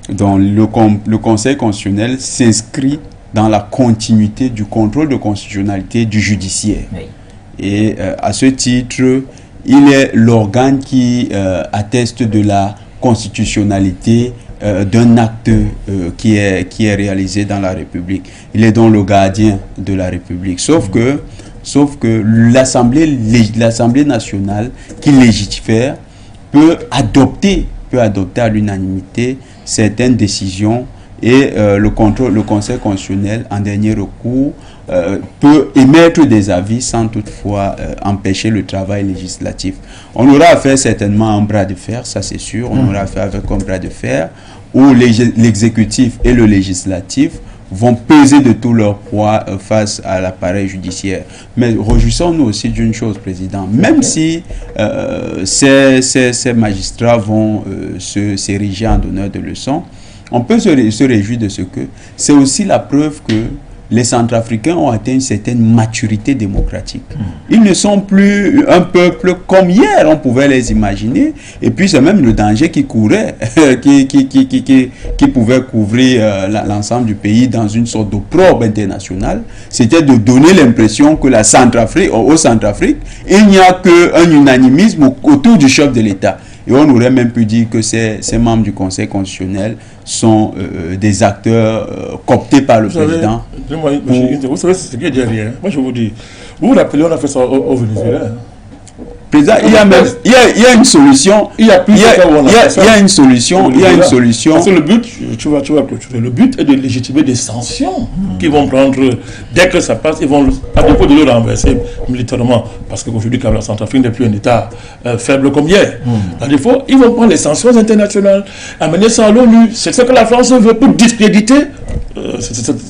Donc le Conseil constitutionnel s'inscrit dans la continuité du contrôle de constitutionnalité du judiciaire. Oui. Et à ce titre, il est l'organe qui atteste de la constitutionnalité d'un acte qui est réalisé dans la République. Il est donc le gardien de la République. Sauf que l'Assemblée nationale qui légifère peut adopter à l'unanimité certaines décisions et le Conseil constitutionnel, en dernier recours, peut émettre des avis sans toutefois empêcher le travail législatif. On aura affaire certainement à un bras de fer, ça c'est sûr, on aura affaire avec un bras de fer où l'exécutif et le législatif vont peser de tout leur poids face à l'appareil judiciaire. Mais réjouissons-nous aussi d'une chose, Président. Même si ces magistrats vont s'ériger en donneurs de leçons, on peut se réjouir de ce que c'est aussi la preuve que les Centrafricains ont atteint une certaine maturité démocratique. Ils ne sont plus un peuple comme hier, on pouvait les imaginer. Et puis c'est même le danger qui courait, qui pouvait couvrir l'ensemble du pays dans une sorte d'opprobre international. C'était de donner l'impression que au Centrafrique, il n'y a qu'un unanimisme autour du chef de l'État. Et on aurait même pu dire que ces membres du Conseil constitutionnel sont des acteurs cooptés par le président. Vous savez ce qui est derrière. Moi je vous dis, vous vous rappelez, on a fait ça au Venezuela. Président, il y a une solution. Il y a une solution. Parce que le but, tu vas clôturer. Le but est de légitimer des sanctions qui vont prendre, dès que ça passe, ils vont, à défaut de le renverser militairement. Parce qu'aujourd'hui, quand la Centrafrique n'est plus un État faible comme hier, à défaut, ils vont prendre les sanctions internationales, amener ça à l'ONU. C'est ce que la France veut pour discréditer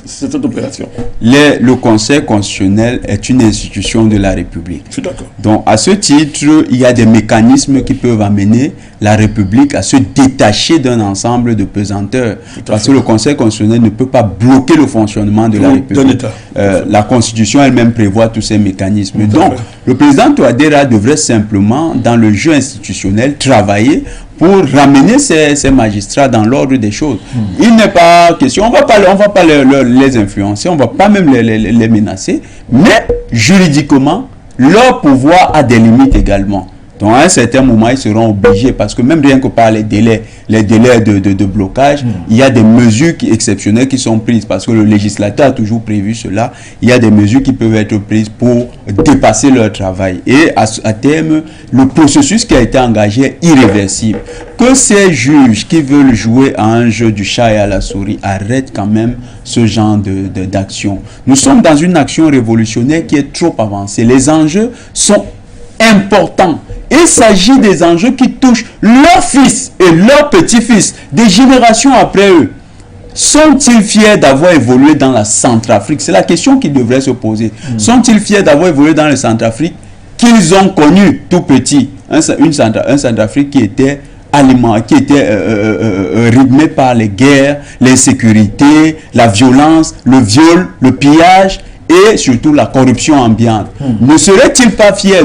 cette opération. Le Conseil constitutionnel est une institution de la République. Je suis d'accord. Donc, à ce titre, il y a des mécanismes qui peuvent amener la République à se détacher d'un ensemble de pesanteurs. Parce que le Conseil constitutionnel ne peut pas bloquer le fonctionnement de la République. La Constitution elle-même prévoit tous ces mécanismes. Donc, le président Touadéra devrait simplement, dans le jeu institutionnel, travailler pour ramener ces magistrats dans l'ordre des choses. Il n'est pas question, on va pas les influencer, on ne va pas même les menacer, mais juridiquement, leur pouvoir a des limites également. Donc à un certain moment, ils seront obligés, parce que même rien que par les délais de blocage, il y a des mesures exceptionnelles qui sont prises, parce que le législateur a toujours prévu cela. Il y a des mesures qui peuvent être prises pour dépasser leur travail. Et à terme, le processus qui a été engagé est irréversible. Que ces juges qui veulent jouer à un jeu du chat et à la souris arrêtent quand même ce genre d'action. Nous sommes dans une action révolutionnaire qui est trop avancée. Les enjeux sont importants. Il s'agit des enjeux qui touchent leurs fils et leurs petits-fils, des générations après eux. Sont-ils fiers d'avoir évolué dans la Centrafrique? C'est la question qu'ils devraient se poser. Sont-ils fiers d'avoir évolué dans la Centrafrique qu'ils ont connu tout petit? Un Centrafrique qui était rythmé par les guerres, l'insécurité, la violence, le viol, le pillage et surtout la corruption ambiante. Ne seront-ils pas fiers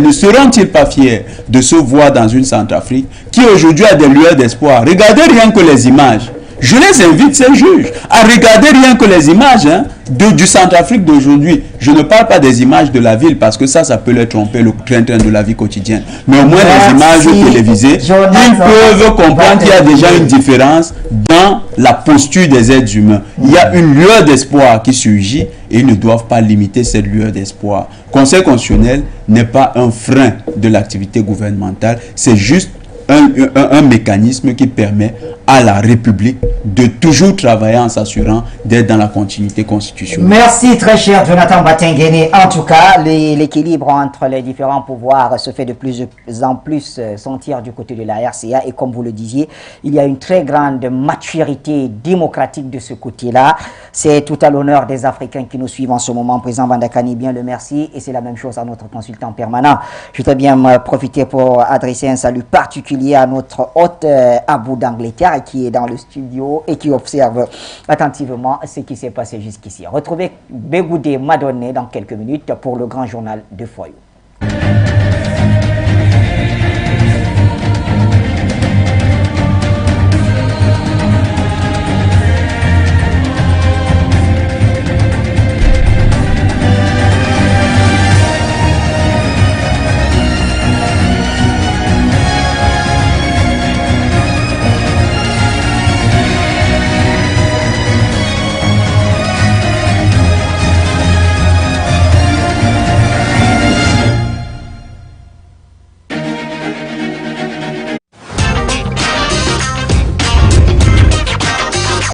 de se voir dans une Centrafrique qui aujourd'hui a des lueurs d'espoir? Regardez rien que les images. Je les invite, ces juges, à regarder rien que les images du Centrafrique d'aujourd'hui. Je ne parle pas des images de la ville, parce que ça peut les tromper, le train-train de la vie quotidienne. Mais au moins les images télévisées, ils peuvent comprendre qu'il y a déjà une différence dans la posture des êtres humains. Il y a une lueur d'espoir qui surgit et ils ne doivent pas limiter cette lueur d'espoir. Le Conseil constitutionnel n'est pas un frein de l'activité gouvernementale, c'est juste un mécanisme qui permet à la République de toujours travailler en s'assurant d'être dans la continuité constitutionnelle. Merci très cher Jonathan Batenguene. En tout cas, l'équilibre entre les différents pouvoirs se fait de plus en plus sentir du côté de la RCA, et comme vous le disiez, il y a une très grande maturité démocratique de ce côté-là. C'est tout à l'honneur des Africains qui nous suivent en ce moment. Président Bandakani, bien le merci, et c'est la même chose à notre consultant permanent. Je voudrais bien profiter pour adresser un salut particulier à notre hôte Abou d'Angleterre, qui est dans le studio et qui observe attentivement ce qui s'est passé jusqu'ici. Retrouvez Bégoudé Madonné dans quelques minutes pour le grand journal de Foyou.